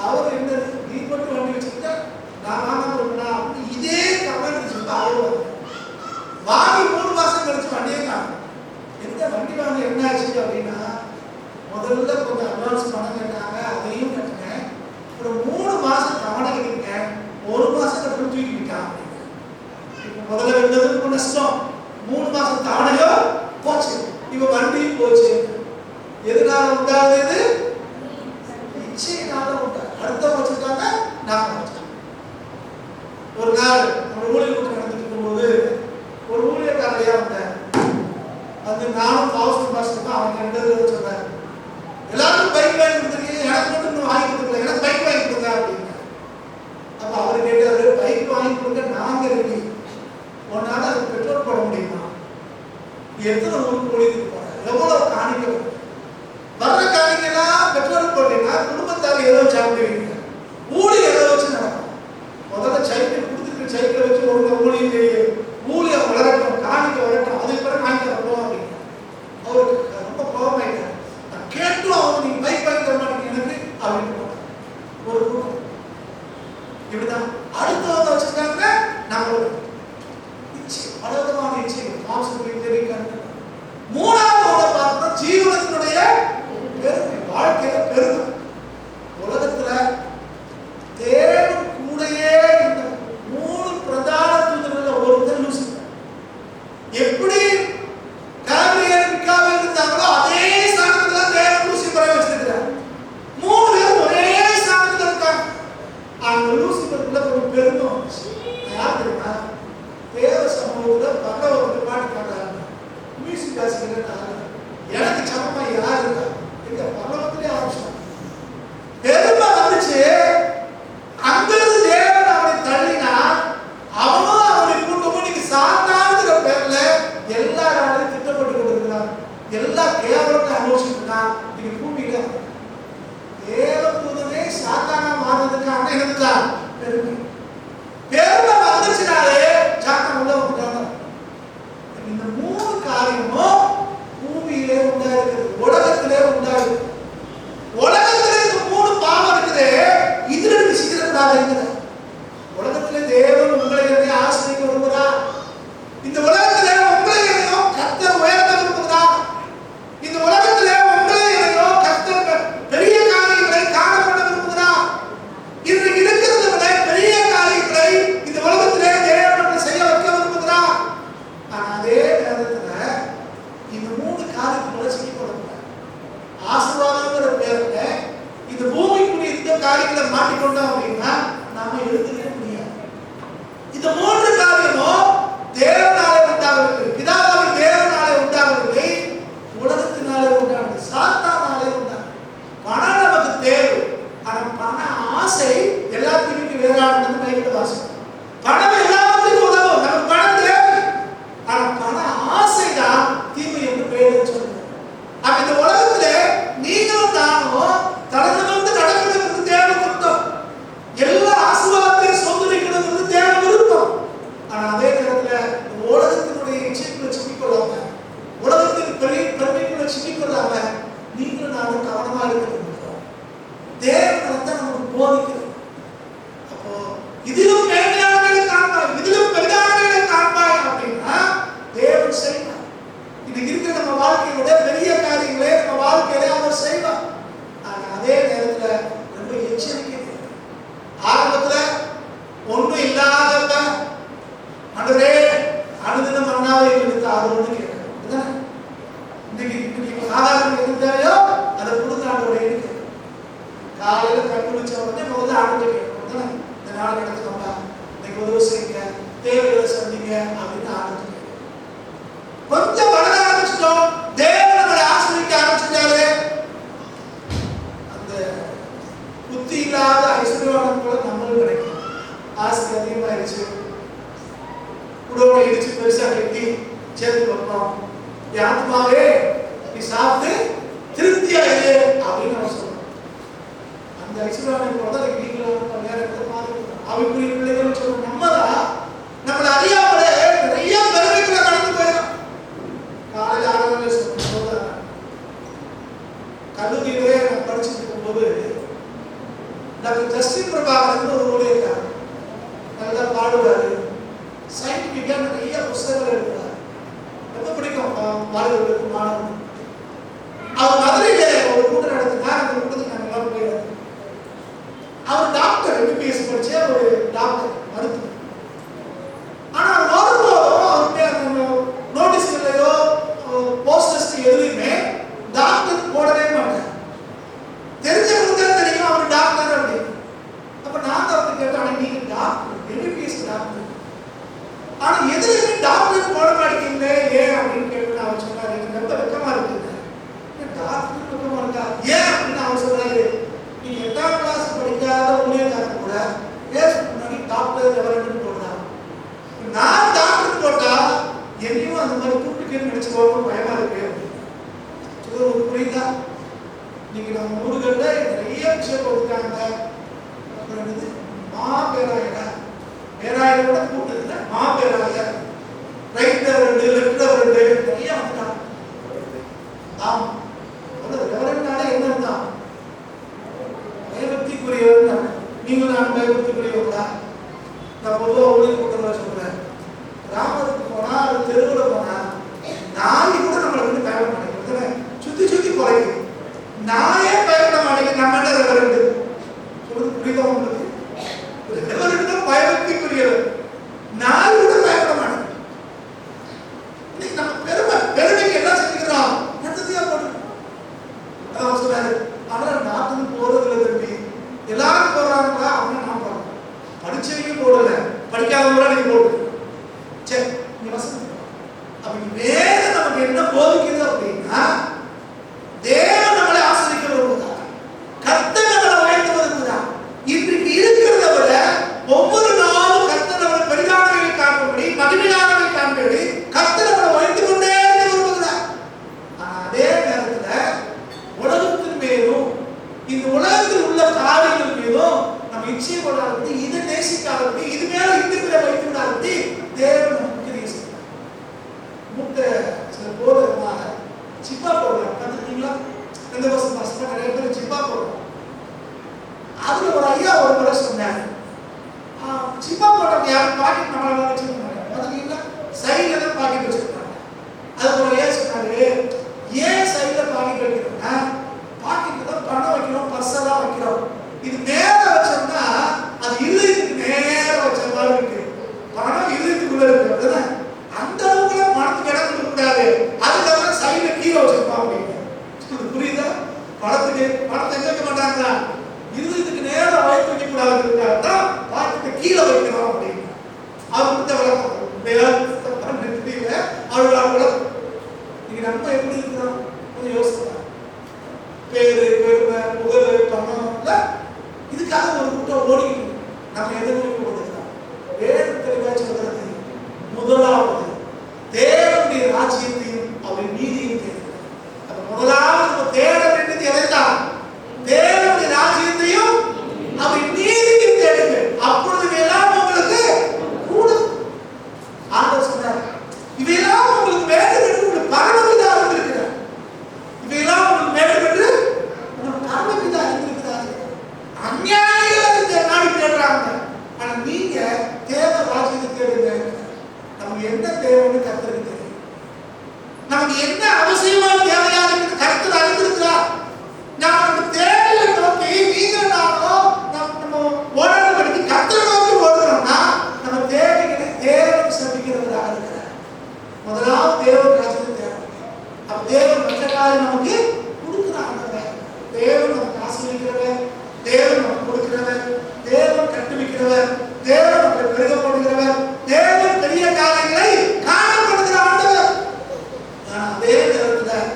அவர் என்ன, நீ மட்டும் வண்டி வச்சுக்கிட்ட நான் வாங்க போனா இதே கமெண்ட் சொல்லி அவர் வாங்கி 3 மாசம் கழிச்சு வண்டியே காணும். எந்த வண்டி வாங்க என்ன ஆச்சு அப்படின்னா, முதல்ல கொஞ்சம் அட்வான்ஸ் பணம் கேட்டாங்க, அதையும் கட்டினேன். ஒரு 3 மாசம் தவணை கட்டிருக்கேன், 1 மாசம் கட்டி தூக்கிட்டான். இப்போ முதல்ல இருந்ததுக்கு நஷ்டம், 3 மாசம் தவணையோ போச்சு, இப்ப வண்டியும் போச்சு. எதனால உண்டாகுது? இச்சையினால உண்டாகுது. அடுத்த வச்சிருக்காங்க, நாம வச்சிருக்கோம். ஒரு நாள் ஒரு ஊழியர் கூட்டம் நடந்துட்டு இருக்கும்போது ஒரு ஊழியக்காரையா வந்தார். அது நானும் பாஸ்டர் பாஸ்டர் அவங்க 2 பேரும் சொன்னார், எல்லாரும் பைக் வாங்கி கொடுத்துருக்கீங்க, எனக்கு மட்டும் இன்னும் வாங்கி கொடுக்கல, எனக்கு பைக் வாங்கி கொடுங்க அப்படின்னு. அப்ப அவர் கேட்டாரு, பைக் வாங்கி கொடுக்க நாங்க ரெடி, உன்னால அது பெட்ரோல் போட முடியுமா? எத்தனை ஊருக்கு ஊழியத்துக்கு போற, எவ்வளவு காணிக்க வர்ற காணிக்கலாம் பெட்ரோல் போட்டீங்கன்னா குடும்பத்தார் ஏதோ சாப்பிடுவீங்க, ஊழியர் எதை வச்சு நடக்கும். முதல்ல சைக்கிள் கொடுத்துட்டு சைக்கிளை வச்சு ஒரு ஊழியம் வளரட்டும், காணிக்க வளரட்டும், அதுக்கு பிறகு வாங்கி தரணும் அப்படின்னு. அவருக்கு ரொம்ப கோபமாயிட்டார். நான் கேட்டும் அவர் நீங்க பைக் வாங்கி தர மாட்டீங்க எனக்கு அப்படின்னு ஒரு கூட்டம். இப்படிதான் அடுத்தவங்க வச்சிருக்காங்க. நம்ம இச்சை, பலவிதமான இச்சைகள், மாம்சத்துக்கு தெரிவிக்காங்க. மூணாவது பார்த்தா ஜீவனத்தினுடைய பெருமை, வாழ்க்கையில பெருமை. உலகத்துல தேவன் கூடயே இந்த 3 பிரதான தூதர்கள்ல ஒருத்தர் லூசிபர். எப்படி காபிரியல் மிகாவேல் இருந்தாங்களோ அதே ஸ்தானத்துல தேவன் லூசிபரை வச்சிருக்கிறார். 3 பேரும் ஒரே ஸ்தானத்துல இருக்காங்க. அந்த லூசிபருக்குள்ள ஒரு பெருமை யார் தெரியுமா? தேவ சமூகத்துல பகவத் பாட்டு பாடுறாங்க, மியூசிக் வாசிக்கிறாங்க. எனக்கு சமமா யார் இருக்கா? இந்த பகவத்திலே ஆரம்பிச்சாங்க. பெருமை வந்துச்சு. அங்கிருந்து தேவன் அவனை தள்ளினா அவனும் அவனை கூட்டமும் நீங்க சாத்தானுங்கிற பேர்ல எல்லா நாளையும் திட்டப்பட்டு கொண்டிருக்கிறான், எல்லா கேவலத்தை அனுபவிச்சுட்டு இருக்கான். நீங்க கூட்டிட்டு தேவ தூதனே சாத்தானா மாறுறதுக்காக என்னதுதான் பெருமை. பெருமை வந்துச்சுனாலே சாத்தான் உள்ள வந்துட்டாங்க. இந்த 3 காரியமும் பூமியிலே உண்டாயிருக்கிறது, உலகத்திலே உண்டாயிருக்கு. உலகத்திலே இந்த 3 பாவம் இருக்குது. இதுல விசிக்கிறதாக இருக்குது. உலகத்திலே தேவன் உங்களை என்னை ஆசிரியக்க விரும்புகிறார். இந்த உலகத்திலே உங்களை என்னையோ கர்த்தர் உயர்த்த விரும்புகிறார். இந்த உலகத்திலே உங்களை என்னையோ கர்த்தர் பெரிய காரியங்களை காணப்பட விரும்புகிறார். இன்றைக்கு இருக்கிறத விட பெரிய காரியங்களை இந்த உலகத்திலே தேவன் செய்ய வைக்க விரும்புகிறார். ஆனா அதே நேரத்துல இந்த 3 காரியங்களை செய்யப்படக்கூடாது. ஆசீர்வாதங்கிற பேர்ல இந்த பூமிக்குரிய இந்த காரியங்களை மாட்டிக்கொண்டோம் அப்படின்னா நாம எழுந்திருக்க முடியாது. இந்த 3 காரியமும் தேவனாலே உண்டாகவில்லை, பிதாவாகிய தேவனாலே உண்டாகவில்லை, உலகத்தினாலே உண்டானது, சாத்தானாலே உண்டானது. பணம் நமக்கு தேவை. ஆனா பண ஆசை எல்லாத்துக்கும் வேறானது. பைபிள் வாசிக்கும், பணம் எல்லாத்துக்கும் உதவும், நமக்கு பணம் தேவை. ஆனா பண ஆசை தான் தீமை என்று பெயர் சொல்லுங்க. அப்ப இந்த உலகத்துல நீங்களும் நானும் தடந்து நடக்கிறது தேவ விருப்பம். எல்லா ஆசீர்வாதத்தையும் சொந்தரிக்கிறது தேவ விருப்பம். நாளை நடத்துக்கோங்க, இன்னைக்கு உதவி செய்யுங்க, தேவைகளை சந்திங்க அப்படின்னு ஆரம்பிச்சு கொஞ்சம் வளர ஆரம்பிச்சிட்டோம். தேவன் நம்மளை ஆசீர்வதிக்க ஆரம்பிச்சிட்டாரு. அந்த புத்தி இல்லாத ஐஸ்வர்யவானம் போல நம்மளும் கிடைக்கும். ஆசை அதிகமாயிருச்சு, உடம்பை இடிச்சு பெருசா கட்டி சேர்த்து வைப்போம். யாத்மாவே நீ சாப்பிட்டு திருப்தியா இரு அப்படின்னு நம்ம சொல்றோம். அந்த ஐஸ்வர்யவானம் போல தான் நீங்களும் வேற இடத்துல பார்த்துருக்கோம். அவைக்குரிய பிள்ளைகள் சொல்றோம். நம்மளை அறியாமலே நிறைய பெருமைக்குள்ள கடந்து போயிடும். காலையில் ஆரம்பத்தில் சொல்லும்போது கல்லூரியிலே நான் படிச்சுட்டு இருக்கும்போது டாக்டர் ஜஸ்டின் பிரபாகரன் ஒரு ஊழியக்காரர், நல்லா பாடுவாரு, சயின்டிபிக்கா நிறைய புத்தகங்கள் எழுதுறாரு, ரொம்ப பிடிக்கும் மாணவர்களுக்கு. மாணவர்கள் அவர் மதுரையில ஒரு கூட்டம் நடத்தினா, அந்த கூட்டத்துக்கு நாங்கள் எல்லாம் போயிடுறோம். அவர் டாக்டர், எம்பிபிஎஸ் படிச்ச ஒரு டாக்டர், மருத்துவர். ஆனா வரும்போதும் அவருடைய அந்த நோட்டீஸ்களையோ போஸ்டர்ஸ்க்கு எதுலையுமே டாக்டர் போடவே மாட்டார். தெரிஞ்சவங்களுக்கு தான் தெரியும் அவர் டாக்டர் அப்படின்னு. அப்ப நான் தான் அவருக்கு கேட்டேன், நீங்க டாக்டர், எம்பிபிஎஸ் டாக்டர், ஆனா எதுலையுமே டாக்டர் போட மாட்டேங்கிறீங்களே ஏன் அப்படின்னு கேட்டு அவர் சொன்னாரு, எனக்கு ரொம்ப வெக்கமா இருக்குங்க. டாக்டர் வெக்கமா இருக்கா ஏன் அப்படின்னு அவர் சொல்றாரு, நீங்க 8ஆம் கிளாஸ் படிக்காத ஊழியக்காரர் கூட பேசுறதுக்கு முன்னாடி டாக்டர் ரெவரண்ட் போடுறாங்க. நான் டாக்டர் போட்டா என்னையும் அந்த மாதிரி கூப்பிட்டுக்கேன்னு நினைச்சுக்கோன்னு பயமா இருக்கு. ஒரு புரியுதா? நீங்க நம்ம ஊர்கள்ல நிறைய விஷயம் கொடுத்தாங்க. அப்புறம் என்னது மாபேராயடா, பேராயரை கூட கூட்டத்துல மாபேராய, ரைட்டர் ரெண்டு, லெஃப்டர் ரெண்டு, நிறைய வந்துட்டாங்க. ஆமா, ரெவரண்ட்னால என்ன தான் பயபக்திக்குரியவர். நீங்களும் நான் பயபக்திக்குரியவர்களா? நான் பொதுவாக ஊழிய கூட்டங்களை சொல்றேன். கிராமத்துக்கு போனா, அது தெருவில் போனா, நாய் கூட நம்மளை வந்து பயப்பட மாட்டேங்குது, சுத்தி சுத்தி குறைக்குது. நாயே பயப்பட மாட்டேங்குது, நம்ம என்ன ரெவரண்ட் சொல்றது புரியுதா உங்களுக்கு? ரெவரண்ட் தான் பயபக்திக்குரியவர், நாய் கூட பயப்பட மாட்டேங்குது. இன்னைக்கு நம்ம பெருமைக்கு என்ன செஞ்சுக்கிறோம்? நட்டத்தையா போட்டு அதான் சொல்றாரு. ஆனால் நாட்டுக்கு போறதுல தம்பி எல்லாரும் போறாங்களா அப்படின்னு நான் போறேன். படிச்சவங்க போடல, படிக்காதவங்களா நீங்க போடு. சரி, நீங்க வசனம் அப்ப வேதம் நமக்கு என்ன போதிக்குது அப்படின்னா, தேவன் நம்மளை ஆசீர்வதிக்க விரும்புகிறார், கர்த்தர் நம்மளை உயர்த்த விரும்புகிறார். இன்றைக்கு இருக்கிறத விட ஒவ்வொரு நாளும் கர்த்தர் நம்மளை பெரிதானவை காண்பபடி, மகிமையானவை காண்பபடி கர்த்தர் நம்மளை உயர்த்தி கொண்டே விரும்புகிறார். அதே நேரத்துல உலகத்தின் மேலும் இந்த உலகத்தில் உள்ள காரியங்கள் மீதும் நம்ம இச்சைப்படாதபடி, இதை நேசிக்காதபடி, இது மேல இந்த வைத்து விடாதபடி தேவன் நமக்கு நேசிக்கிறார். மூட்டை சில போதமாக சிப்பா போடுறாங்க, பார்த்துருக்கீங்களா? 2 வருஷம் பசங்க நிறைய பேர் சிப்பா போடுறாங்க. அதுல ஒரு ஐயா ஒரு முறை சொன்னார், சிப்பா போடுறவங்க யாரும் பாக்கெட் நம்மளால வச்சுருக்காங்க, பார்த்துருக்கீங்களா? சைட்ல தான் பாக்கெட் வச்சிருக்காங்க. அது ஒரு ஐயா சொன்னாரு, ஏன் சைட்ல பாக்கெட் வைக்கிறோம்னா, பாக்கெட்ல தான் பணம் வைக்கிறோம், பர்ஸெல்லாம் வைக்கிறோம். இது மேல வச்சோம்னா அது இதயத்துக்கு நேர வச்ச மாதிரி இருக்கு, பணம் இதயத்துக்குள்ள இருக்கு. அப்படின்னா அந்த அளவுக்கு பணத்துக்கு இடம் கொடுக்க கூடாது, அதுக்காக சைட்ல கீழே வச்சிருப்பாங்க அப்படின்னு. புரியுதா? பணத்தை எங்க வைக்க மாட்டாங்களா? இதயத்துக்கு நேரம் வைக்க வைக்க கூடாதுக்காக தான் பாக்கெட்டை கீழே வைக்கிறோம் அப்படின்னு அவர்கிட்ட விளக்கம். அவரோட விளக்கம். நீங்க நம்ம எப்படி இருக்கிறோம் கொஞ்சம் யோசிக்கலாம். பேரு, பெருமை, புகழ், பணம் இதுக்காக ஒரு கூட்டம் ஓடிக்கணும். நம்ம எதை நோக்கி ஓடுகிறோம்? வேறு தெளிவாக சொல்றது, முதலாவது தேவனுடைய ராஜ்யத்தையும் அவரின் நீதியையும் தேடுகிறோம். அப்ப முதலாவது தேட வேண்டியது எதைத்தான்? தேவனுடைய ராஜ்யத்தையும் அவரின் நீதியையும் தேடுங்கள், அப்பொழுது எல்லாம் உங்களுக்கு கூடும். ஆண்டவர் சொன்னார், இவையெல்லாம் உங்களுக்கு வேண்டும் என்று உங்களுக்கு பரமபிதா இருக்கிறார். இவையெல்லாம் உங்களுக்கு வேண்டும் என்று உங்களுக்கு பரமபிதா இருக்கிறார். அநியாயிகள் நாடி தேடுறாங்க, ஆனா நீங்க தேவ ராஜ்யத்தை தேடுங்க. நமக்கு என்ன தேவைன்னு கர்த்தருக்கு தெரியும். நமக்கு என்ன அவசியமான தேவையா இருக்கு கர்த்தர் அறிந்திருக்கிறார். நாம் அந்த தேவையை நோக்கி நீங்க நானும் நம்ம ஓடாதபடி கர்த்தரை நோக்கி ஓடுறோம்னா நம்ம தேவைகளை தேவன் சந்திக்கிறவராக இருக்கிறார். முதலாவது தேவ ராஜ்யத்தை தேவை. அப்ப தேவன் மற்ற காரியம் நமக்கு கொடுக்கிறாங்க. தேவன் நமக்கு ஆசீர்வதிக்கிறவர், தேவன் நமக்கு கொடுக்கிறவர், தேவன் கட்டுவிக்கிறவர். தேவன் நம்மை பெருக பண்ணுகிறவர், தேவன் பெரிய காரியங்களை காணப்படுகிற ஆண்டவர். அதே நேரத்தில்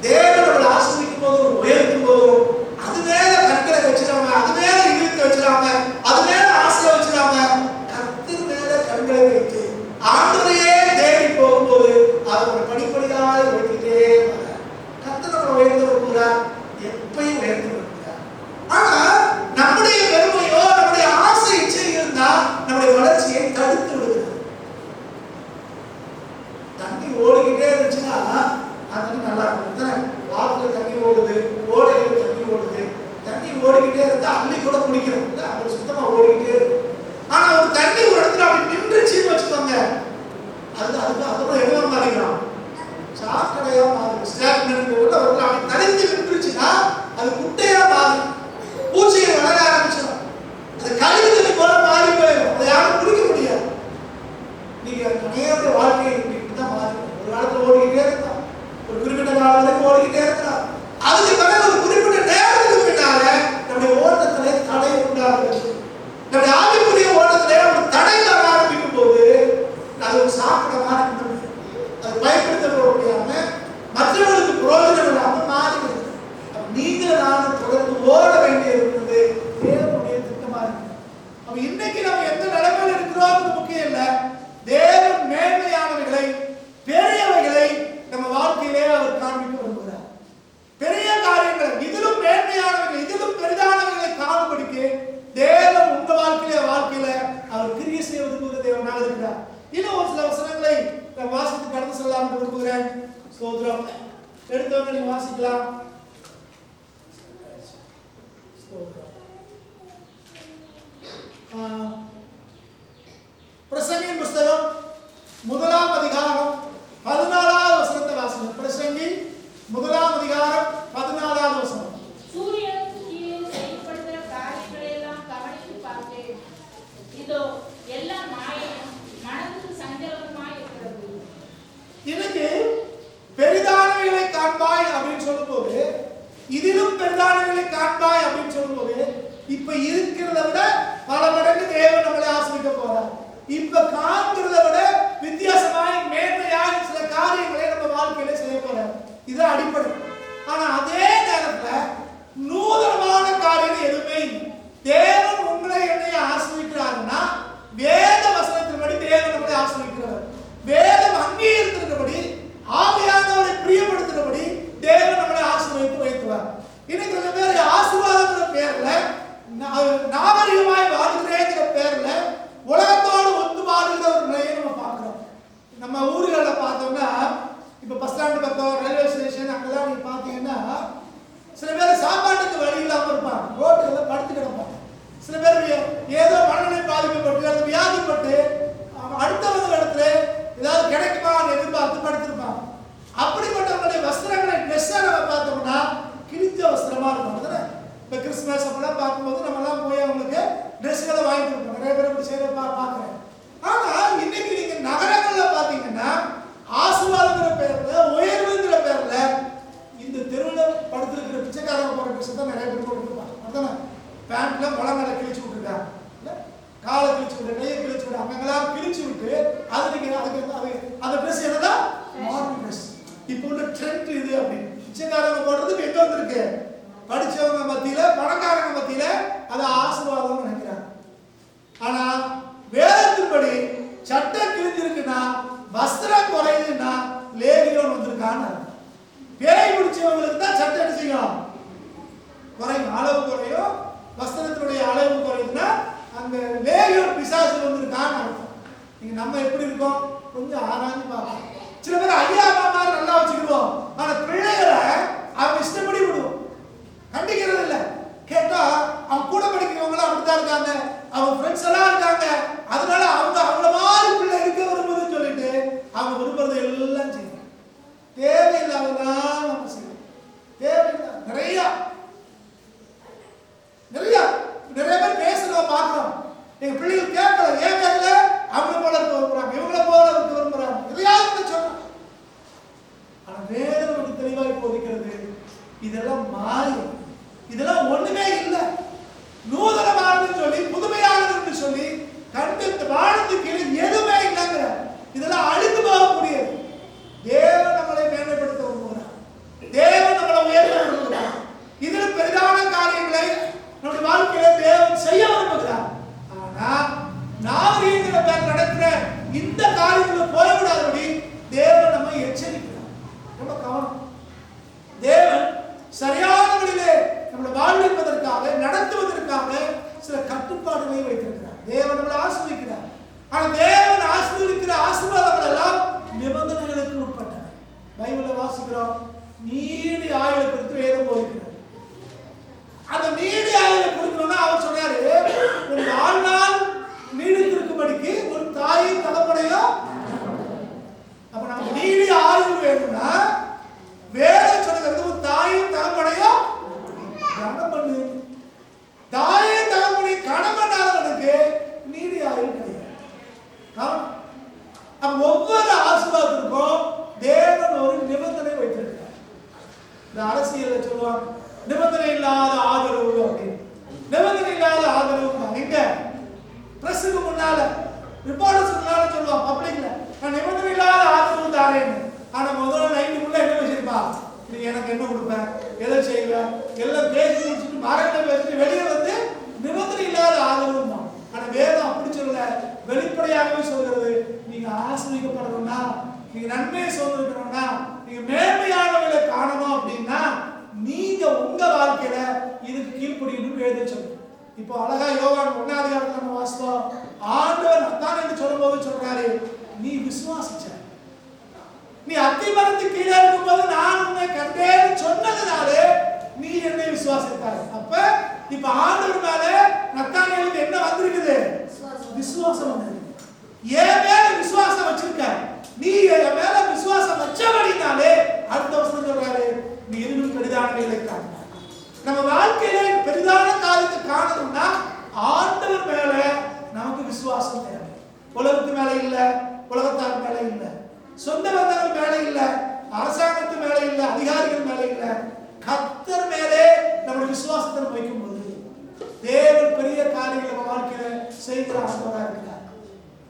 தேவன் நம்மளை ஆசீர்வதிக்கும் போதும் உயர்த்தும் போதும் அது மேல கண்களை வச்சிடாம, அது மேல இழுத்து வச்சிடாம, அது மேல ஆசை வச்சிடாம, கர்த்தர் மேல கண்களை வைத்து ஆண்டவரையே தேடி போகும்போது அதை படிப்படியாக உயர்த்திட்டே வர கர்த்தர் நம்மளை உயர்த்த விரும்புகிறார், எப்பயும் உயர்த்த விரும்புகிறார். ஆனா நம்முடைய பெருமையோ நம்முடைய ஆசை இச்சை இருந்தா நம்முடைய வளர்ச்சியை தடுத்து விடுகிறது. தண்ணி ஓடிக்கிட்டே இருந்துச்சுன்னா அது நல்லா இருக்கும். ஆத்துல தண்ணி ஓடுது, ஓடையில தண்ணி ஓடுது, தண்ணி ஓடிக்கிட்டே இருந்தா அள்ளி கூட குடிக்கிறோம், அது சுத்தமா ஓடிக்கிட்டே இருக்கு. ஆனா ஒரு தண்ணி ஒரு இடத்துல அப்படி நின்றுச்சுன்னு வச்சுக்கோங்க, அதோட எதுவா மாறிடும், சாக்கடையா மாறும். ஸ்டாக்னன்ட் அப்படி தனித்து நின்றுச்சுன்னா அது குட்டையா மாறும், பூச்சியை வளர ஆரம்பிச்சிடும், அது கழிவுகளை போல மாறி போயிடும், அதை யாரும் குடிக்க முடியாது. நீங்க அநேக வாழ்க்கையை இப்படிதான் மாறி ஒரு காலத்துல ஓடிக்கிட்டே இருக்கலாம், ஒரு குறிப்பிட்ட காலம் வரைக்கும் ஓடிக்கிட்டே இருக்கலாம், அதுக்கு பிறகு ஒரு குறிப்பிட்ட நேரத்துக்கு பின்னால நம்முடைய ஓட்டத்திலே தடை உண்டாகுது. நம்முடைய ஆவிக்குரிய ஓட்டத்திலே ஒரு தடை வர ஆரம்பிக்கும் போது அது ஒரு சாக்கடை மாறி, அது பயன்படுத்த முடியாம மற்றவர்களுக்கு பிரயோஜனம் இல்லாம மாறிடுது. நீங்க நானும் தொடர்ந்து ஓட வேண்டிய இருந்தது தேவனுடைய திட்டமா இருக்கு. அப்ப இன்னைக்கு நம்ம எந்த நிலைமையில இருக்கிறோம் முக்கியம் இல்ல, தேவன் மேன்மையானவைகளை பெரியவைகளை நம்ம வாழ்க்கையிலே அவர் காண்பிக்க விரும்புகிறார். பெரிய காரியங்கள் இதிலும் மேன்மையானவைகள் இதிலும் பெரிதானவைகளை காணும்படிக்கு தேவன் உங்க வாழ்க்கையில அவர் கிரியை செய்ய விரும்புகிற தேவனாக இருக்கிறார். இன்னும் ஒரு சில வசனங்களை வாசித்து கடந்து செல்லலாம் என்று விரும்புகிறேன். ஸ்தோத்திரம். எடுத்தவங்க நீங்க வாசிக்கலாம். பிரசங்கியின் புஸ்தகம் 1ஆம் அதிகாரம் 14வது வசனத்தை வாசிங்க. பிரசங்கி 1ஆம் அதிகாரம் 14வது வசனம். சூரியன் கீழே செயல்படுகிற காரியங்களை எல்லாம் கவனித்து பார்த்தேன், இதோ எல்லாம் மாயையும் மனதுக்கு சஞ்சலமாய் இருக்கிறது. இதுக்கு பெரிதானவைகளை காண்பாய் அப்படின்னு சொல்லும்போது, இதிலும் பெரிதானவைகளை காண்பாய் அப்படின்னு சொல்லும்போது, இப்ப இருக்கிறத விட பல மடங்கு தேவன் நம்மளை ஆசீர்வதிக்க போறார். இப்ப காண்கிறத விட வித்தியாசமாய் மேன்மையாய் சில காரியங்களை நம்ம வாழ்க்கையில செய்ய போறார். இது அடிப்படை. ஆனா அதே நேரத்துல நூதனமான காரியம் எதுவுமே இல்லை. தேவன் உங்களை என்னைய ஆசீர்வதிக்கிறாருன்னா வேத வசனத்தின்படி தேவன் நம்மளை ஆசீர்வதிக்கிறவர். வேதம் அங்கீகரித்திருக்கிறபடி ஆவியானவரை பிரியப்படுத்துகிறபடி தேவன் நம்மளை ஆசீர்வதித்து வைத்துவார். இன்னைக்கு கொஞ்ச பேர் ஆசீர்வாதங்கிற பேர்ல நாகரிகமாய் வாழ்கிறேங்கிற பேர்ல உலகத்தோடு ஒத்து வாழ்கிற ஒரு நிலையை நம்ம பார்க்கிறோம். நம்ம ஊர்களில் பார்த்தோம்னா இப்ப பஸ் ஸ்டாண்டு பக்கம் ரயில்வே ஸ்டேஷன் அங்கெல்லாம் நீங்க பாத்தீங்கன்னா சில பேர் சாப்பாட்டுக்கு வழி இல்லாம இருப்பாங்க, ரோட்டுல படுத்து கிடப்பாங்க. சில பேர் ஏதோ மனநிலை பாதிக்கப்பட்டு அல்லது வியாதிப்பட்டு அடுத்தவங்க இடத்துல ஏதாவது கிடைக்குமான்னு எதிர்பார்த்து படுத்திருப்பாங்க. அப்படிப்பட்டவங்களுடைய வஸ்திரங்களை ட்ரெஸ்ஸை நம்ம பார்த்தோம்னா கிழிஞ்ச வஸ்திரமா இருக்கும். இப்போ கிறிஸ்துமஸ் அப்பெல்லாம் பார்க்கும்போது நம்மலாம் போய் அவங்களுக்கு ட்ரெஸ்களை வாங்கி கொடுப்போம். நிறைய பேர் இப்படி செய்ய பார்க்குறேன். ஆனால் இன்னைக்கு நீங்க நகரங்களில் பார்த்தீங்கன்னா ஆசீர்வாதங்கிற பேர்ல உயர்வுங்கிற பேர்ல இந்த தெருவில் படுத்திருக்கிற பிச்சைக்காரங்க போற ட்ரெஸ் தான் நிறைய பேர் போட்டுருப்பாங்க. அதானே பேண்ட்ல முழங்கால கிழிச்சு விட்டுருக்காங்க, காலை கிழிச்சு விட்டு கையை கிழிச்சு விட்டு அங்கெல்லாம் கிழிச்சு விட்டு அது நீங்க அதுக்கு அந்த ட்ரெஸ் என்னன்னா மாடர்ன் ட்ரெஸ். இப்போ உள்ள ட்ரெண்ட் இது அப்படின்னு பிச்சைக்காரங்க போடுறதுக்கு எங்க வந்திருக்கு, படிச்சவங்க மத்தியில பணக்காரங்க மத்தியில அது ஆசீர்வாதம் நினைக்கிறாங்க. ஆனா வேதத்தின்படி சட்டம் கிழிஞ்சிருக்குன்னா வஸ்திரம் குறையுதுன்னா லேகியோன் வந்திருக்கான்னு பேய் பிடிச்சவங்களுக்கு தான் சட்டம் என்ன செய்யும், குறையும், அளவு குறையும். வஸ்திரத்தினுடைய அளவு குறையுதுன்னா அங்க லேகியோன் பிசாசு வந்திருக்கான்னு அர்த்தம். நீங்க நம்ம எப்படி இருக்கோம் கொஞ்சம் ஆராய்ச்சி பார்க்கலாம். சில பேர் ஐயா மாமா நல்லா வச்சுக்கிடுவோம், ஆனா பிள்ளைகளை அவங்க இஷ்டப்படி விடுவோம், கண்டிக்கிறது இல்லை. கேட்டா அவங்க கூட படிக்கிறவங்களும் அப்படித்தான் இருக்காங்க, அவங்க ஃப்ரெண்ட்ஸ் எல்லாம் இருக்காங்க, அதனால அவங்க அவங்கள மாதிரி பிள்ளை இருக்க விரும்புதுன்னு சொல்லிட்டு அவங்க விரும்புறதை எல்லாம் செய்யணும். தேவையில்லாததான் நம்ம செய்யணும். தேவையில்லாத நிறைய பேர் பேசுறோம் பார்க்கிறோம். எங்க பிள்ளைகள் கேட்கல, ஏன் கேட்கல, அவங்கள போல இருக்க விரும்புறாங்க, இவங்கள போல இருக்க விரும்புறாங்க, எதையாவது சொல்றாங்க. ஆனா வேதம் தெளிவாய் போதிக்கிறது இதெல்லாம் மாறி, இதெல்லாம் ஒண்ணுமே இல்லை, நூதனமானதுன்னு சொல்லி புதுமையானதுன்னு சொல்லி கட்டுப்பாடுகளை வைத்திருக்கிறார். தேவன் நம்மளை ஆசீர்வதிக்கிறார். ஆனா தேவன் ஆசீர்வதிக்கிற ஆசீர்வாதங்கள் எல்லாம் நிபந்தனைகளுக்கு உட்பட்டன. பைபிளை வாசிக்கிறோம், நீடி ஆயுளை குறித்து வேதம் போதிக்கிறது. அந்த நீடி ஆயுளை குறிக்கணும்னா அவர் சொன்னாரு, ஒரு வாழ்நாள் நீடித்திருக்கும்படிக்கு ஒரு தாயும் தகப்பனையும். அப்ப நமக்கு நீடி ஆயுள் வேணும்னா வேதம் சொல்லுகிறது ஒரு தாயும் தகப்பனையும் கனம் பண்ணு. தாயும் தகப்பனையும் கனம் பண்ணாதவனுக்கு நீடி ஆயுள் கிடையாது. அப்ப ஒவ்வொரு ஆசீர்வாதத்திற்கும் தேவன் ஒரு நிபந்தனை வைத்திருக்கிறார். இந்த அரசியல்ல சொல்லுவாங்க நிபந்தனை இல்லாத ஆதரவு அப்படின்னு. நிபந்தனை இல்லாத ஆதரவு எங்க பிரஸுக்கு முன்னால ரிப்போர்ட்டர்ஸ்க்கு முன்னால சொல்லுவான் பப்ளிக்ல, நான் நிபந்தனை இல்லாத ஆதரவு தாரேன்னு. ஆனா முதல்ல நைட்டுக்குள்ள என்ன வச்சிருப்பா, நீ எனக்கு என்ன கொடுப்பேன், எதை செய்வேன், எல்லாம் பேசி முடிச்சுட்டு மரத்தை பேசிட்டு வெளியே வந்து நிபந்தனை இல்லாத ஆதரவு தான். ஆனா வேதம் அப்படி சொல்லல, வெளிப்படையாகவே சொல்கிறது, நீங்க ஆசீர்வதிக்கப்படணும்னா, நீங்க நன்மையை சுதந்திரிக்கணும்னா, நீங்க மேன்மையானவர்களை காணணும் அப்படின்னா நீங்க உங்க வாழ்க்கையில இதுக்கு கீழ்ப்படியணும் வேதம் சொல்லுங்க. இப்போ அழகா யோவான் 1ஆம் அதிகாரத்துல நம்ம வாசித்தோம், ஆண்டவர் நத்தான் என்று சொல்லும்போது சொல்றாரு, நீ விசுவாசிச்ச, நீ அத்திமரத்து கீழே இருக்கும்போது நான் உன்னை கண்டேன்னு சொன்னதுனாலே நீ என்னை விசுவாசித்தாய். அப்ப இப்ப ஆண்டவர் மேல நத்தானியேலுக்கு என்ன வந்திருக்குது, விசுவாசம் வந்திருக்கு. என் மேல விசுவாசம் வச்சிருக்க, நீ என் மேல விசுவாசம் வச்சபடினாலே அடுத்த வருஷம் சொல்றாரு, நீ எதிலும் பெரிதானவைகளை காண. நம்ம வாழ்க்கையில பெரிதான காரியத்தை காணணும்னா ஆண்டவர் மேல நமக்கு விசுவாசம் தேவை. உலகத்து மேல இல்ல, உலகத்தார் மேல இல்ல, சொந்த பந்தங்கள் மேல இல்ல, அரசாங்கத்து மேல இல்ல, அதிகாரிகள் மேல இல்ல, கர்த்தர் மேலே நம்முடைய விசுவாசத்தை வைக்கும் போது தேவன் பெரிய காரியங்களை நம்ம வாழ்க்கையில செய்கிற ஆண்டவரா இருக்கிறார்.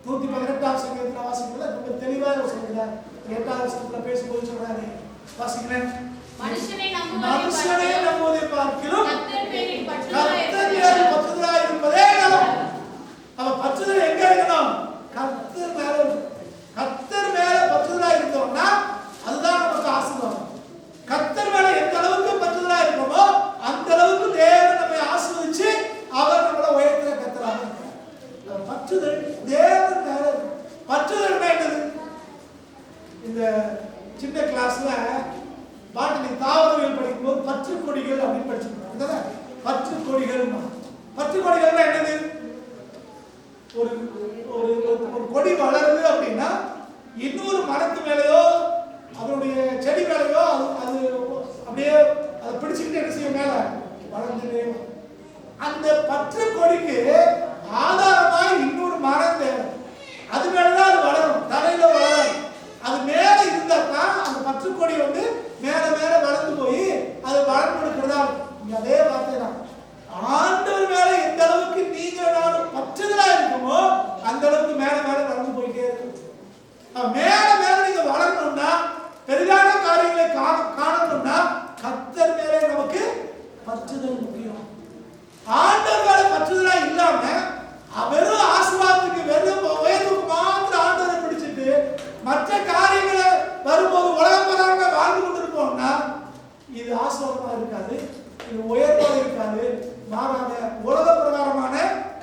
118ஆம் சங்கீதத்துல வாசிக்கிறத ரொம்ப தெளிவாக சொல்கிறார். 8ஆம் வசனத்துல பேசும்போது சொல்றாரு, வாசிக்கிறேன், மனுஷனை நம்புவதை பார்க்கிலும் கர்த்தர் பேரில் பற்றுதலாய் இருப்பதே நலம். அவ பற்றுதல் எங்க இருக்கணும், கர்த்தர் மேல. கர்த்தர் மேல பற்றுதலாய் இருந்தோம்னா அதுதான் நமக்கு ஆசீர்வாதம். கர்த்தர் மேல எந்த அளவுக்கு பற்றுதலாய் இருக்கோமோ அந்த அளவுக்கு தேவன் நம்மை ஆசீர்வதிச்சு அவர் நம்மளை உயர்த்துற கர்த்தராக இருக்கிறார். பற்றுதல் தேவன் மேல. பற்றுதல் என்னது, இந்த சின்ன கிளாஸ்ல பாட்டனி தாவரவியல் படிக்கும்போது பற்று கொடிகள் அப்படின்னு படிச்சிருக்கோம். பற்று கொடிகள். பற்று கொடிகள் என்னது, ஒரு ஒரு கொடி வளருது அப்படின்னா இன்னொரு மரத்து மேலேயோ அதனுடைய செடி மேலேயோ அது அப்படியே அதை பிடிச்சிக்கிட்டு என்ன செய்யும், மேல வளர்ந்துட்டே. அந்த பற்று கொடிக்கு ஆதாரமாக இன்னொரு மரம் தேவை. அது மேலதான் அது வளரும், தலையில வளரும். அது மேல இருந்தா தான் அந்த பற்று கொடி வந்து மேல மேல வளர்ந்து போய் அது வளர்ந்து கொடுக்கிறதா. அதே வார்த்தை தான், ஆண்டவர் மேல எந்த அளவுக்கு நீங்க நானும் பற்றுதலா இருக்குமோ அந்த அளவுக்கு மேல மேல வளர்ந்து போயிட்டே இருக்கு. மேல மேல நீங்க வளரணும்னா, பெரிதான காரியங்களை காணணும்னா கர்த்தர் மேலே நமக்கு பற்றுதல் முக்கியம். ஆண்டவர் மேல பற்றுதலா இல்லாம வெறும் ஆசீர்வாதத்துக்கு வெறும் உயர்வுக்கு மாத்திரம் ஆண்டவரை பிடிச்சிட்டு மற்ற காரியங்களை வரும்போது உலகப்பரமாக வாழ்ந்து கொண்டிருப்போம்னா இது ஆசீர்வாதமா இருக்காது, இது உயர்வாக இருக்காது, மாறாக உலக பிரகாரமான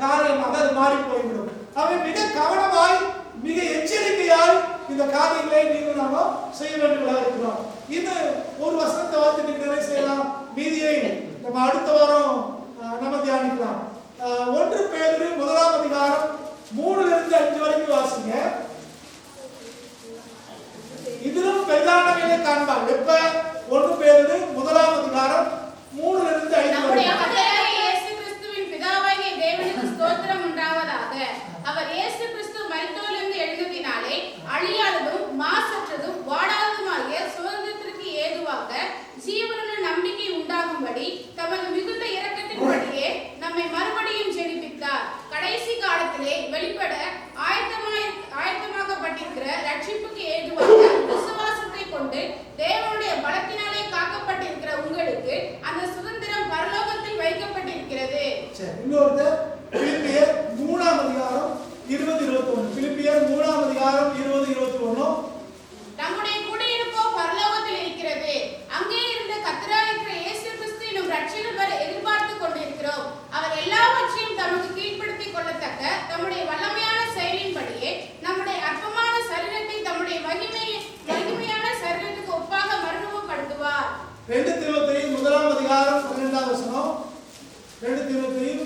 காரியமாக அது மாறி போய்விடும். அவை மிக கவனமாய் மிக எச்சரிக்கையாய் இந்த காரியங்களை நீங்கள் நாம செய்ய வேண்டியதாக இருக்கிறோம். இது ஒரு வசனத்தை வார்த்தை நிறைய செய்யலாம், மீதியை நம்ம அடுத்த வாரம் நம்ம தியானிக்கலாம். 1 பேதுரு 1ஆம் அதிகாரம் 3லிருந்து 5 வரைக்கும் வாசிங்க. இதிலும் பெரிதானவைகளை காண்பார். எப்ப 1 பேதுரு 1ஆம் அதிகாரம் 3லிருந்து 5 வரைக்கும். இயேசு கிறிஸ்துவின் பிதாவாகிய தேவனுக்கு ஸ்தோத்திரம் உண்டாவதாக. அவர் இயேசு கிறிஸ்து மரித்தோரிலிருந்து எழுந்ததினாலே அழியாததும் மாசற்றதும் வாடாததுமாகிய சுதந்திரத்திற்கு ஏதுவாக ஜீவனுள்ள நம்பிக்கை உண்டாகும்படி தமது மிகுந்த இரக்கத்தின்படியே நம்மை மறுபடியும் ஜெனிப்பித்தார். கடைசி காலத்திலே வெளிப்பட ஆயத்தமாகப்பட்டிருக்கிற ரட்சிப்புக்கு ஏதுவாக விசுவாசத்தை கொண்டு தேவனுடைய பல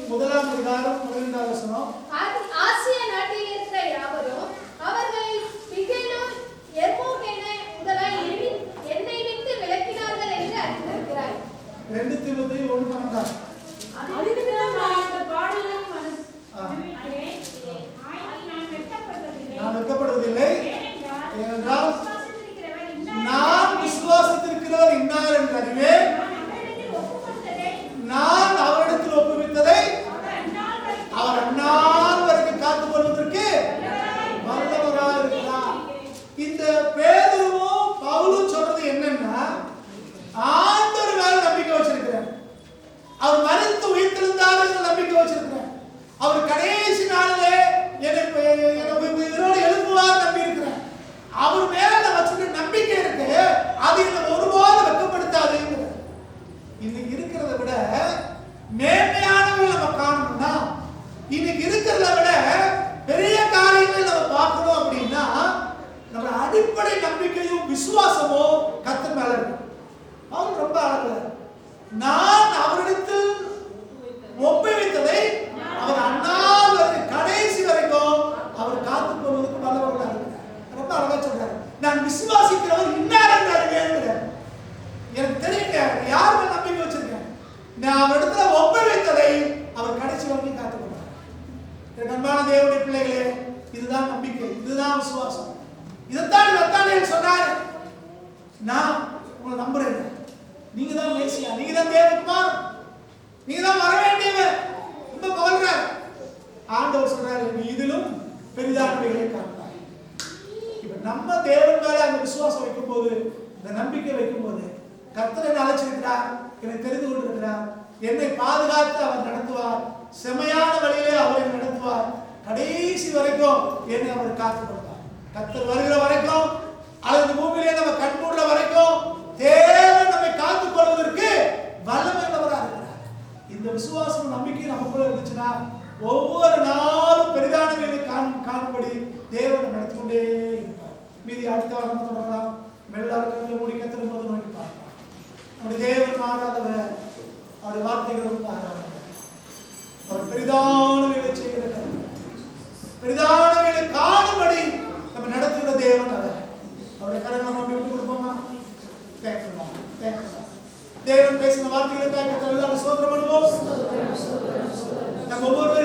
முதலாம் அதிகாரம் 12வது வசனம். ஆசிய நாட்டில் இருக்கிற யாவரும் அவர்கள் பிகேலும் எர்மோகேனை முதலாய் என்னை விட்டு விலக்கினார்கள் என்று அறிந்திருக்கிறாய். 2 தீமோத்தேயு 1:12. நான் வெட்கப்படுவதில்லை, ஏனென்றால் நான் விசுவாசித்திருக்கிறவர் இன்னார் என்று அறிவேன். நான் அவரிடத்தில் ஒப்புவித்ததை அவர் அந்நாள் வரைக்கும் காத்துக் கொள்வதற்கு வல்லவராக இருக்கிறார். இந்த பேதுருவும் பவுலும் சொல்றது என்னன்னா, ஆண்டவர் மேல நம்பிக்கை வச்சிருக்கிறேன், அவர் மரித்து உயிர்த்தெழுந்தார் என்று நம்பிக்கை வச்சிருக்கிறேன், அவர் கடைசி நாளிலே இதனோடு எழுப்புவார் நம்பி இருக்கிறேன். அவர் மேல வச்சிருக்க நம்பிக்கை இருக்கு, அது என்னை ஒருபோதும் வெட்கப்படுத்தாதுங்கிற. இன்னைக்கு இருக்கிறத விட மேன்மையானவர்கள் நம்ம காணணும்னா, இன்னைக்கு இருக்கிறத விட பெரிய காரியங்களை நம்ம பார்க்கணும் அப்படின்னா, நம்ம அடிப்படை நம்பிக்கையும் விசுவாசமும் கர்த்தர் மேல இருக்கு. அவர் ரொம்ப அழகு, நான் அவரிடத்தில் ஒப்புவித்ததை அவர் அந்நாள் வரைக்கும் கடைசி வரைக்கும் அவர் காத்துக் கொள்வதற்கு வல்லவர்களாக இருக்கிறார். ரொம்ப அழகா சொல்றாரு, நான் விசுவாசிக்கிறவர் இன்னார் என்று அறிவேன். எனக்கு தெரியல யார் மேல் நம்பிக்கை வச்சிருக்கேன், நான் அவரிடத்துல ஒப்புவித்ததை அவர் கடைசி வரைக்கும் காத்துக் கொள்வார். எனக்கு அன்பான தேவனுடைய பிள்ளைகளே, இதுதான் நம்பிக்கை, இதுதான் விசுவாசம். இதைத்தான் நத்தானியேல் சொன்னார், நான் உங்களை நம்புறேன், நீங்க தான் மேசியா, நீங்க தான் தேவகுமார், நீங்க தான் வர வேண்டியவர். ரொம்ப புகழ்றார். ஆண்டவர் சொல்றாரு, நீ இதிலும் பெரிதானவைகளை காண்பாய். இப்ப நம்ம தேவன் மேல அந்த விசுவாசம் வைக்கும் போது, இந்த நம்பிக்கை வைக்கும் போது, கர்த்தர் என்னை அழைச்சிருக்கிறார், என்னை தெரிந்து கொண்டிருக்கிறார், என்னை பாதுகாத்து அவர் நடத்துவார், செமையான வழியிலே அவரை நடத்துவார், கடைசி வரைக்கும் என்னை அவர் காத்துக் கொள்வார். கர்த்தர் வருகிற வரைக்கும் அல்லது பூமியிலே நம்ம கண் மூடுற வரைக்கும் தேவன் நம்மை காத்துக் கொள்வதற்கு வல்லமையுள்ளவராக இருக்கிறார். இந்த விசுவாசம் நம்பிக்கை நமக்குள்ள இருந்துச்சுன்னா, ஒவ்வொரு நாளும் பெரிதானவைகளை காணும்படி தேவன் நடத்தி கொண்டே இருப்பார். மீதி அடுத்த வாரம் தொடரலாம். எல்லாருக்கும் மூடி கத்திரும் போது நோக்கி பார்க்கலாம். நம்முடைய தேவன் மாறாதவர், அவருடைய வார்த்தைகளும் மாறாதவர். அவர் பெரிதானவைகளை செய்கிறார், பெரிதானவைகளை காணும்படி நம்ம நடத்துகிற தேவன் அவர். அவருடைய கரங்களை நம்ம விட்டு கொடுப்போமா? கேட்கலாம், கேட்கலாம். தேவன் பேசின வார்த்தைகளுக்காக கர்த்தருக்கு சோத்திரம் பண்ணுவோம். நம்ம ஒவ்வொரு